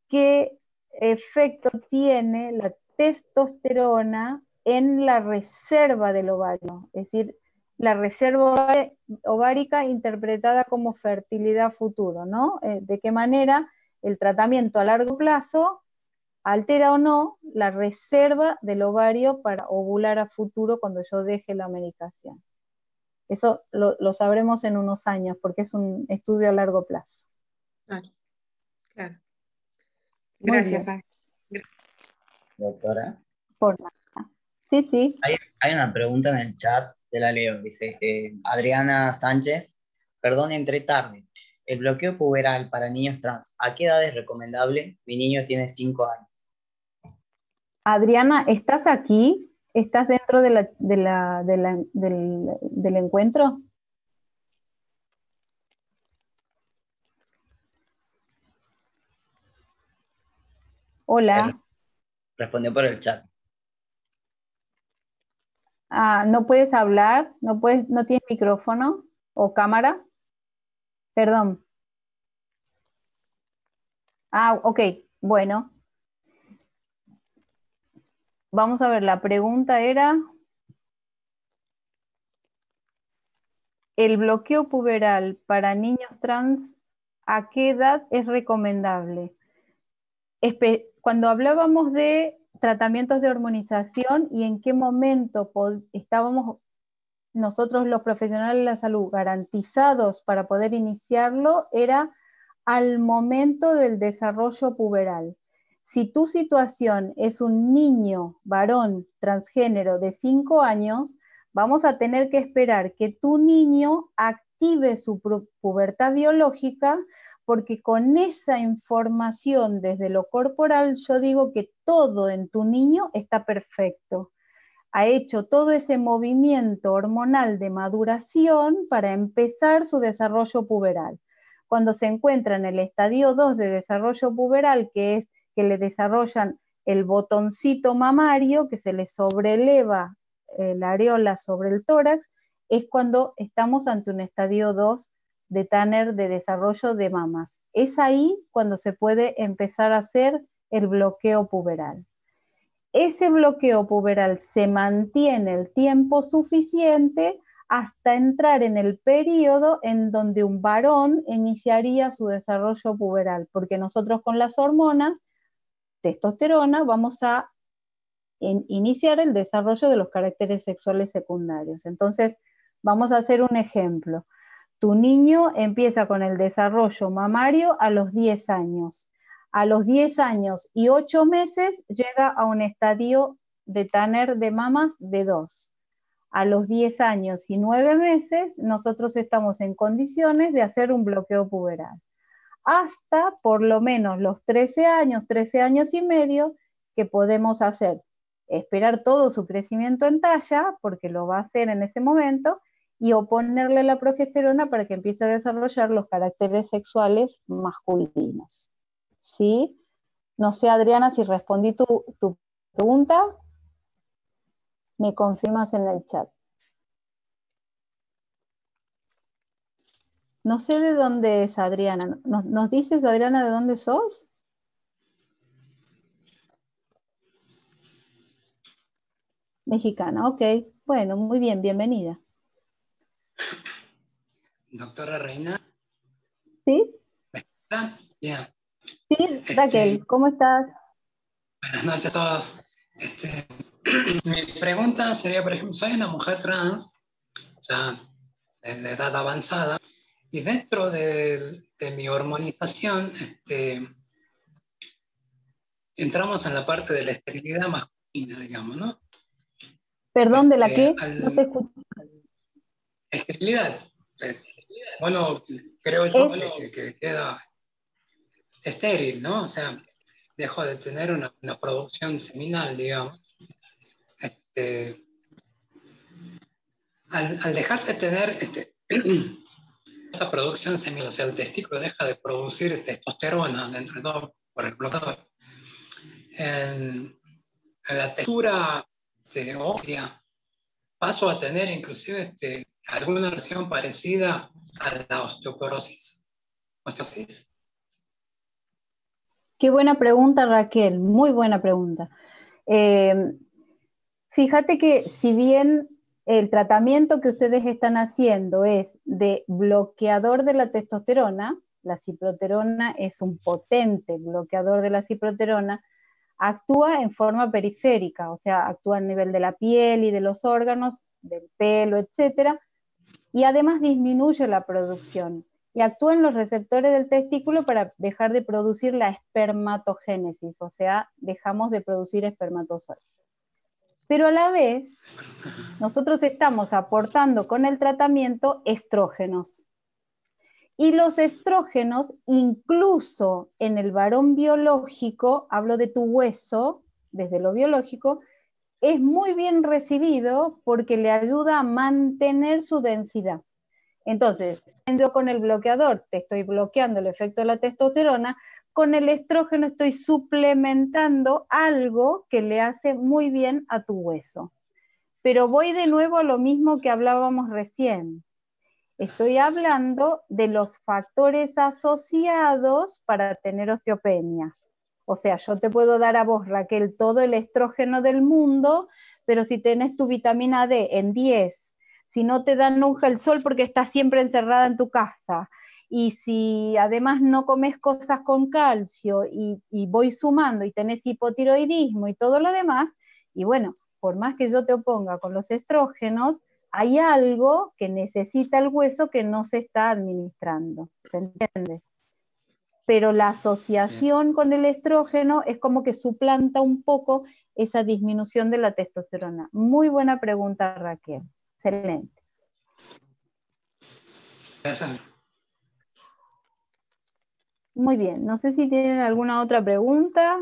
qué efecto tiene la testosterona en la reserva del ovario, es decir, la reserva ovárica interpretada como fertilidad futuro, ¿no? De qué manera el tratamiento a largo plazo altera o no la reserva del ovario para ovular a futuro cuando yo deje la medicación. Eso lo sabremos en unos años, porque es un estudio a largo plazo. Claro, claro. Muy Gracias, bien. Paz. Doctora. Por nada. Sí, sí. Hay una pregunta en el chat, de la leo. Dice Adriana Sánchez, perdón, entré tarde. El bloqueo puberal para niños trans, ¿a qué edad es recomendable? Mi niño tiene 5 años. Adriana, ¿estás aquí? ¿Estás dentro del encuentro? Hola. Respondió por el chat. Ah, ¿no puedes hablar? ¿No tienes micrófono o cámara? Perdón. Ah, ok, bueno. Vamos a ver, la pregunta era, ¿el bloqueo puberal para niños trans, a qué edad es recomendable? Cuando hablábamos de tratamientos de hormonización y en qué momento estábamos nosotros los profesionales de la salud garantizados para poder iniciarlo, era al momento del desarrollo puberal. Si tu situación es un niño varón transgénero de 5 años, vamos a tener que esperar que tu niño active su pubertad biológica, porque con esa información desde lo corporal, yo digo que todo en tu niño está perfecto. Ha hecho todo ese movimiento hormonal de maduración para empezar su desarrollo puberal. Cuando se encuentra en el estadio 2 de desarrollo puberal, que es que le desarrollan el botoncito mamario, que se le sobreleva la areola sobre el tórax, es cuando estamos ante un estadio 2 de Tanner de desarrollo de mamas. Es ahí cuando se puede empezar a hacer el bloqueo puberal. Ese bloqueo puberal se mantiene el tiempo suficiente hasta entrar en el periodo en donde un varón iniciaría su desarrollo puberal, porque nosotros con las hormonas, testosterona, vamos a iniciar el desarrollo de los caracteres sexuales secundarios. Entonces, vamos a hacer un ejemplo. Tu niño empieza con el desarrollo mamario a los 10 años. A los 10 años y 8 meses llega a un estadio de Tanner de mamas de 2. A los 10 años y 9 meses nosotros estamos en condiciones de hacer un bloqueo puberal. Hasta por lo menos los 13 años y medio, que podemos hacer, esperar todo su crecimiento en talla, porque lo va a hacer en ese momento, y oponerle la progesterona para que empiece a desarrollar los caracteres sexuales masculinos. ¿Sí? No sé, Adriana, si respondí tu pregunta. Me confirmas en el chat. No sé de dónde es Adriana. ¿Nos dices, Adriana, de dónde sos? Mexicana, ok. Bueno, muy bien, bienvenida. Doctora Reina. ¿Sí? ¿Me escuchan? Bien. Sí, Raquel, ¿cómo estás? Buenas noches a todos. Mi pregunta sería, por ejemplo, soy una mujer trans, ya de edad avanzada, y dentro de mi hormonización entramos en la parte de la esterilidad masculina, digamos, ¿no? Perdón, ¿de la qué? No te escucho. Esterilidad. Bueno, creo yo que queda estéril, ¿no? O sea, dejo de tener una producción seminal, digamos. al dejar de tener esa producción seminal, o sea, el testículo deja de producir testosterona dentro de todo por el bloqueador, en la textura ósea paso a tener inclusive alguna versión parecida a la osteoporosis. Qué buena pregunta, Raquel, muy buena pregunta. Fíjate que si bien el tratamiento que ustedes están haciendo es de bloqueador de la testosterona, la ciproterona es un potente bloqueador de la ciproterona, actúa en forma periférica, o sea, actúa a nivel de la piel y de los órganos, del pelo, etcétera, y además disminuye la producción. Y actúa en los receptores del testículo para dejar de producir la espermatogénesis, o sea, dejamos de producir espermatozoides. Pero a la vez, nosotros estamos aportando con el tratamiento estrógenos. Y los estrógenos, incluso en el varón biológico, hablo de tu hueso, desde lo biológico, es muy bien recibido porque le ayuda a mantener su densidad. Entonces, yo con el bloqueador te estoy bloqueando el efecto de la testosterona, con el estrógeno estoy suplementando algo que le hace muy bien a tu hueso. Pero voy de nuevo a lo mismo que hablábamos recién. Estoy hablando de los factores asociados para tener osteopenia. O sea, yo te puedo dar a vos, Raquel, todo el estrógeno del mundo, pero si tenés tu vitamina D en 10, si no te dan nunca el sol porque estás siempre encerrada en tu casa, y si además no comes cosas con calcio, y voy sumando, y tenés hipotiroidismo y todo lo demás, y bueno, por más que yo te oponga con los estrógenos, hay algo que necesita el hueso que no se está administrando, ¿se entiende? Pero la asociación con el estrógeno es como que suplanta un poco esa disminución de la testosterona. Muy buena pregunta, Raquel. Excelente. Muy bien, no sé si tienen alguna otra pregunta.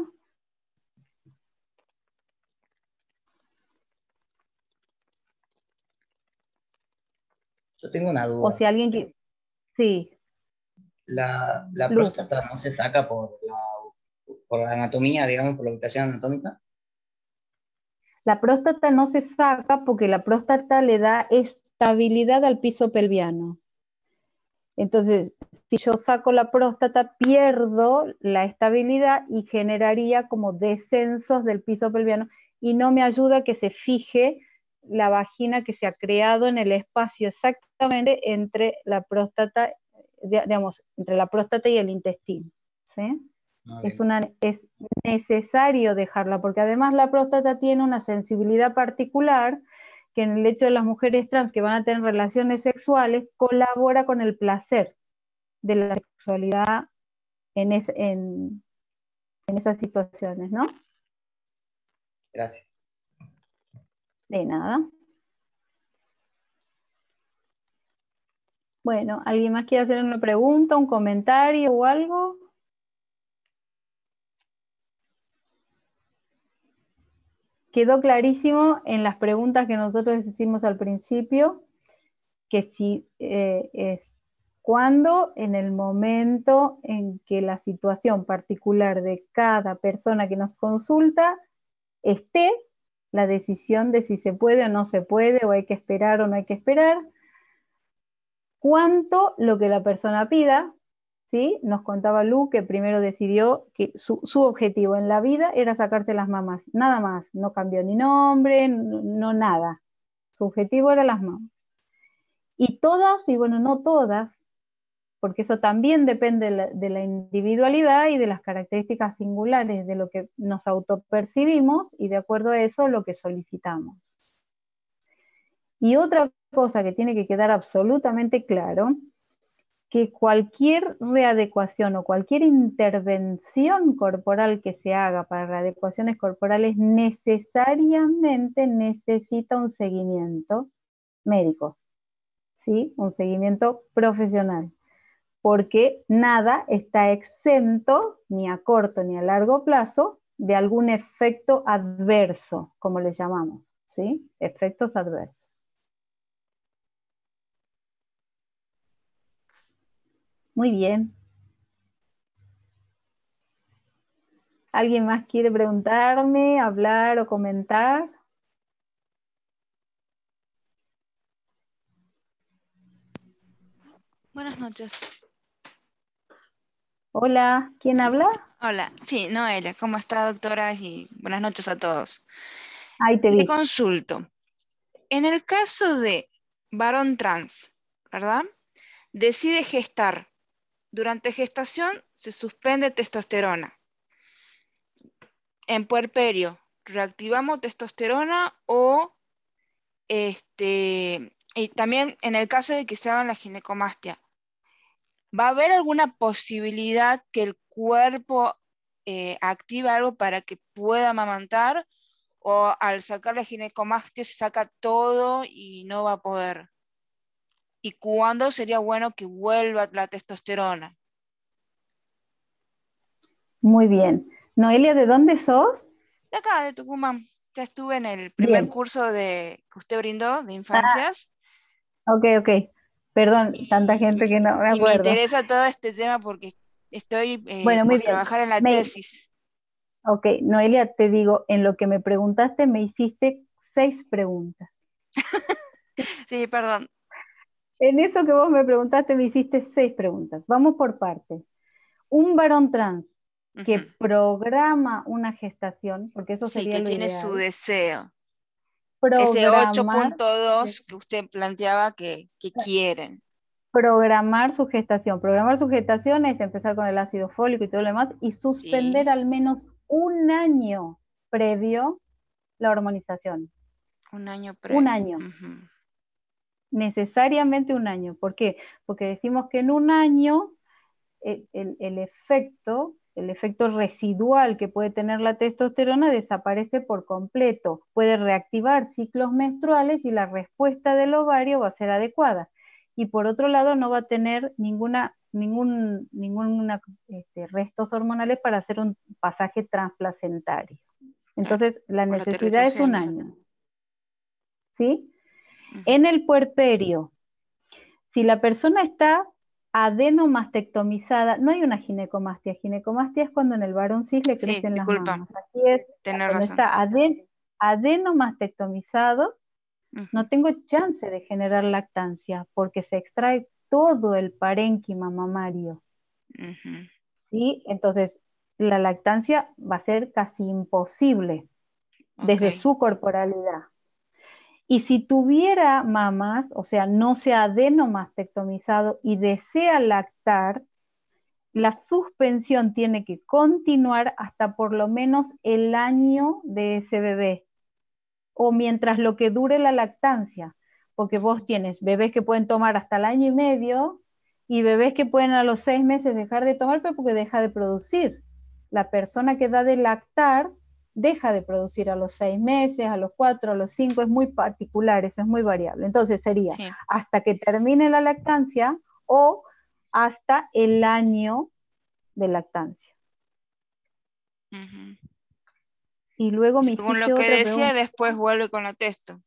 Yo tengo una duda. O si alguien que... Sí. La Luz. próstata no se saca por la anatomía, digamos, por la ubicación anatómica. La próstata no se saca porque la próstata le da estabilidad al piso pelviano. Entonces, si yo saco la próstata, pierdo la estabilidad y generaría como descensos del piso pelviano y no me ayuda a que se fije la vagina que se ha creado en el espacio exactamente entre la próstata, digamos, entre la próstata y el intestino, ¿sí? Es necesario dejarla, porque además la próstata tiene una sensibilidad particular que en el hecho de las mujeres trans que van a tener relaciones sexuales, colabora con el placer de la sexualidad en esas situaciones, ¿no? Gracias. De nada. Bueno, ¿alguien más quiere hacer una pregunta, un comentario o algo? Quedó clarísimo en las preguntas que nosotros hicimos al principio, que si es cuando, en el momento en que la situación particular de cada persona que nos consulta esté, la decisión de si se puede o no se puede, o hay que esperar o no hay que esperar, cuánto lo que la persona pida, ¿sí? Nos contaba Lu que primero decidió que su objetivo en la vida era sacarse las mamas, nada más, no cambió ni nombre, no nada, su objetivo era las mamas. Y todas, y bueno, no todas, porque eso también depende de la individualidad y de las características singulares de lo que nos autopercibimos, y de acuerdo a eso lo que solicitamos. Y otra cosa que tiene que quedar absolutamente claro, que cualquier readecuación o cualquier intervención corporal que se haga para readecuaciones corporales necesariamente necesita un seguimiento médico, ¿sí? Un seguimiento profesional, porque nada está exento, ni a corto ni a largo plazo, de algún efecto adverso, como le llamamos, ¿sí? Efectos adversos. Muy bien. ¿Alguien más quiere preguntarme, hablar o comentar? Buenas noches. Hola, ¿quién habla? Hola, sí, Noelia, ¿cómo está, doctora? Y buenas noches a todos. Ahí te Le vi. consulto. En el caso de varón trans, ¿verdad? Decide gestar. Durante gestación se suspende testosterona. En puerperio, ¿reactivamos testosterona o y también en el caso de que se haga la ginecomastia, ¿va a haber alguna posibilidad que el cuerpo active algo para que pueda amamantar? ¿O al sacar la ginecomastia se saca todo y no va a poder? ¿Y cuándo sería bueno que vuelva la testosterona? Muy bien. Noelia, ¿de dónde sos? De acá, de Tucumán. Ya estuve en el primer Bien. curso que usted brindó de Ah, infancias. ok. Perdón, tanta gente que no me Y me acuerdo. interesa todo este tema porque estoy Bueno, muy por bien. trabajar en la tesis. Ok, Noelia, te digo, en lo que me preguntaste me hiciste 6 preguntas. Sí, perdón. En eso que vos me preguntaste me hiciste 6 preguntas. Vamos por partes. Un varón trans que programa una gestación, porque eso Sí, sería que lo tiene su ideal, deseo. Ese programar, 8.2 que usted planteaba que quieren. programar su gestación. Programar su gestación es empezar con el ácido fólico y todo lo demás y suspender Sí. al menos un año previo la hormonización. Un año previo. Un año. Necesariamente un año. ¿Por qué? Porque decimos que en un año el efecto residual que puede tener la testosterona desaparece por completo. Puede reactivar ciclos menstruales y la respuesta del ovario va a ser adecuada. Y por otro lado no va a tener ningún restos hormonales para hacer un pasaje transplacentario. Entonces la Por la necesidad es un teratogenia. año. ¿Sí? En el puerperio, si la persona está adenomastectomizada, no hay una ginecomastia. Ginecomastia es cuando en el varón cis le Sí, crecen las disculpa. mamas. Aquí es Tenés cuando razón. está adenomastectomizado, no tengo chance de generar lactancia porque se extrae todo el parénquima mamario. ¿Sí? Entonces, la lactancia va a ser casi imposible desde su corporalidad. Y si tuviera mamas, o sea, no se ha adenomastectomizado y desea lactar, la suspensión tiene que continuar hasta por lo menos el año de ese bebé, o mientras lo que dure la lactancia, porque vos tienes bebés que pueden tomar hasta el año y medio y bebés que pueden a los 6 meses dejar de tomar, pero porque deja de producir. La persona que da de lactar deja de producir a los 6 meses, a los 4, a los 5, es muy particular, eso es muy variable. Entonces sería hasta que termine la lactancia o hasta el año de lactancia. Y luego me Según hiciste lo que otra decía, pregunta. después vuelve con la testo.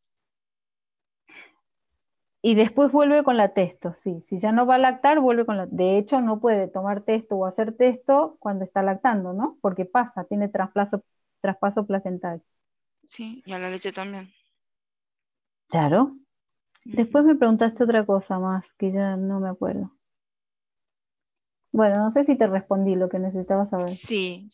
Y después vuelve con la testo, sí. Si ya no va a lactar, vuelve con la... De hecho, no puede tomar testo o hacer testo cuando está lactando, ¿no? Porque pasa, tiene traspaso placentario. Sí, y a la leche también. Claro. Después me preguntaste otra cosa más, que ya no me acuerdo. Bueno, no sé si te respondí lo que necesitabas saber. Sí.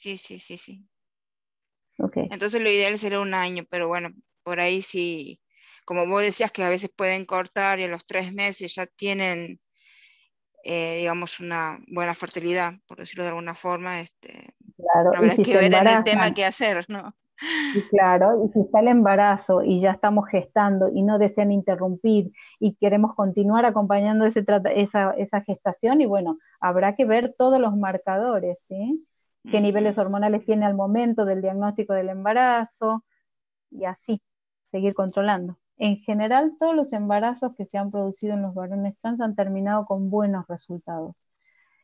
Ok. Entonces lo ideal sería un año, pero bueno, por ahí sí, como vos decías que a veces pueden cortar y a los 3 meses ya tienen, digamos, una buena fertilidad, por decirlo de alguna forma, Claro, y habrá si que se ver en el tema embarazan, qué hacer, ¿no? y claro, y si está el embarazo y ya estamos gestando y no desean interrumpir y queremos continuar acompañando esa gestación, y bueno, habrá que ver todos los marcadores, ¿sí? Qué niveles hormonales tiene al momento del diagnóstico del embarazo, y así, seguir controlando. En general, todos los embarazos que se han producido en los varones trans han terminado con buenos resultados.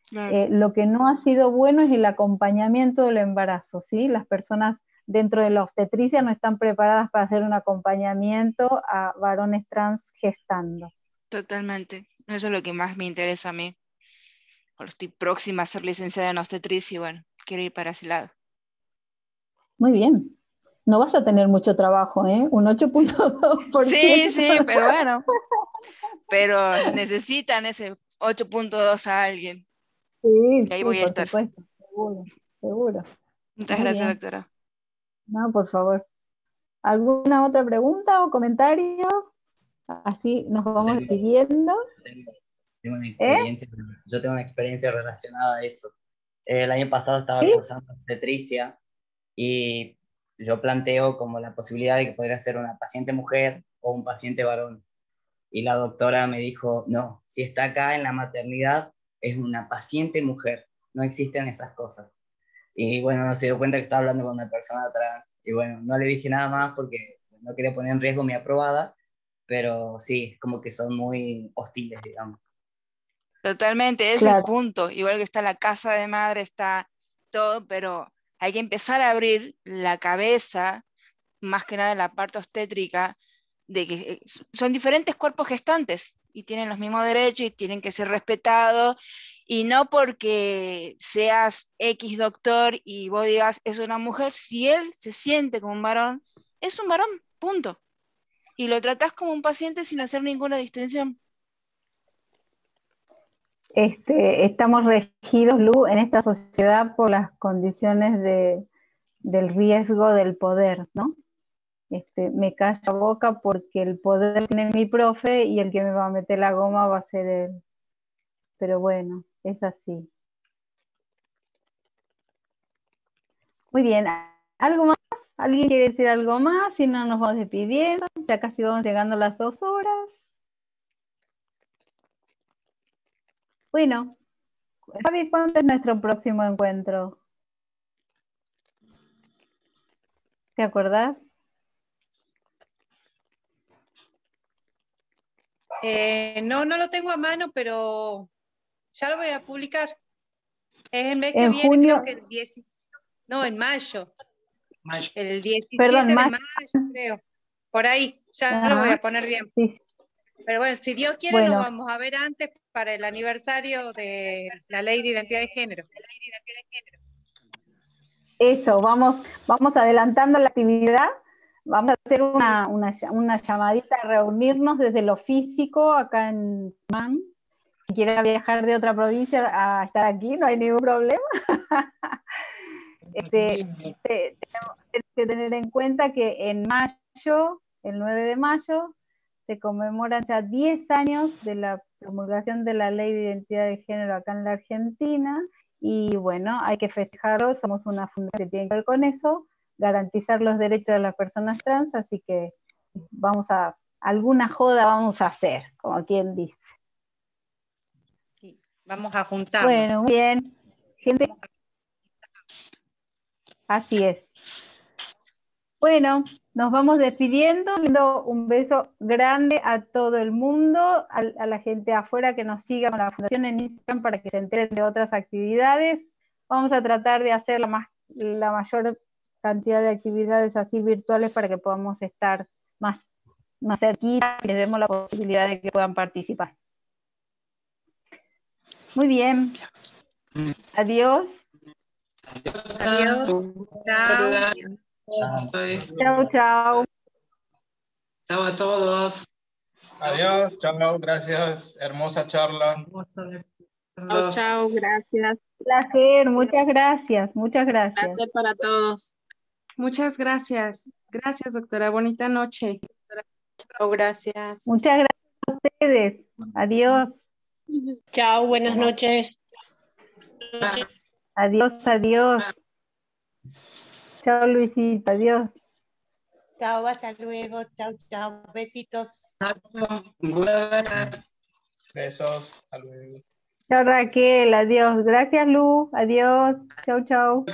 Claro. Lo que no ha sido bueno es el acompañamiento del embarazo, ¿sí? Las personas dentro de la obstetricia no están preparadas para hacer un acompañamiento a varones trans gestando. Totalmente. Eso es lo que más me interesa a mí. o estoy próxima a ser licenciada en obstetricia y bueno, quiero ir para ese lado. Muy bien. No vas a tener mucho trabajo, ¿eh? Un 8.2%. Sí, pero bueno. Pero necesitan ese 8.2 a alguien. Sí, Y ahí sí, voy a por estar. supuesto, seguro, seguro. Muchas Muy gracias, bien. doctora. No, por favor. ¿Alguna otra pregunta o comentario? Así nos vamos despidiendo. Tengo una experiencia, yo tengo una experiencia relacionada a eso. El año pasado estaba ¿Sí? cursando obstetricia y yo planteo como la posibilidad de que podría ser una paciente mujer o un paciente varón. Y la doctora me dijo, no, si está acá en la maternidad es una paciente mujer, no existen esas cosas. Y bueno, no se dio cuenta que estaba hablando con una persona trans. Y bueno, no le dije nada más porque no quería poner en riesgo mi aprobada, pero sí, como que son muy hostiles, digamos. Totalmente, es el Claro. punto. Igual que está la casa de madre, está todo, pero hay que empezar a abrir la cabeza, más que nada en la parte obstétrica, de que son diferentes cuerpos gestantes y tienen los mismos derechos y tienen que ser respetados. Y no porque seas X doctor y vos digas es una mujer, si él se siente como un varón, es un varón, punto. Y lo tratás como un paciente sin hacer ninguna distinción. Estamos regidos, Lu, en esta sociedad por las condiciones del riesgo del poder, ¿no? Me callo la boca porque el poder tiene mi profe y el que me va a meter la goma va a ser él. Pero bueno, es así. Muy bien, ¿algo más? ¿Alguien quiere decir algo más? Si no, nos vamos despidiendo. Ya casi vamos llegando a las 2 horas. Bueno, Fabi, ¿cuándo es nuestro próximo encuentro? ¿Te acordás? No lo tengo a mano, pero ya lo voy a publicar. Es el mes que En viene, junio, creo que el 10, no, en mayo. El 17 perdón, de mayo. mayo, creo. Por ahí, ya lo voy Ajá, a poner bien. sí. Pero bueno, si Dios quiere, nos Bueno, vamos a ver antes para el aniversario de la Ley de Identidad de Género. eso, vamos adelantando la actividad. Vamos a hacer una llamadita, a reunirnos desde lo físico acá en Man. Si quiere viajar de otra provincia a estar aquí, no hay ningún problema. Tenemos que tener en cuenta que en mayo, el 9 de mayo, se conmemoran ya 10 años de la promulgación de la Ley de Identidad de Género acá en la Argentina, y bueno, hay que festejarlo, somos una fundación que tiene que ver con eso, garantizar los derechos de las personas trans, así que alguna joda vamos a hacer, como quien dice. Sí, vamos a juntarnos. Bueno, muy bien, gente. Así es. Bueno, nos vamos despidiendo, dando un beso grande a todo el mundo, a la gente afuera que nos siga con la fundación en Instagram para que se enteren de otras actividades. Vamos a tratar de hacer la mayor cantidad de actividades así virtuales para que podamos estar más cerquita y les demos la posibilidad de que puedan participar. Muy bien. Adiós. Adiós. Chao. Chao, chao. Chao a todos. Adiós, chao, gracias. Hermosa charla. Chao, chao, gracias. Placer, muchas gracias, muchas gracias. Placer para todos. Muchas gracias. Gracias, doctora. Bonita noche. Chao, gracias. Muchas gracias a ustedes. Adiós. Chao, buenas noches. Adiós, adiós. Chao, Luisita, adiós. Chao, hasta luego. Chao, chao. Besitos. Besos, hasta luego. Chao, Raquel, adiós. Gracias, Lu, adiós. Chao, chao.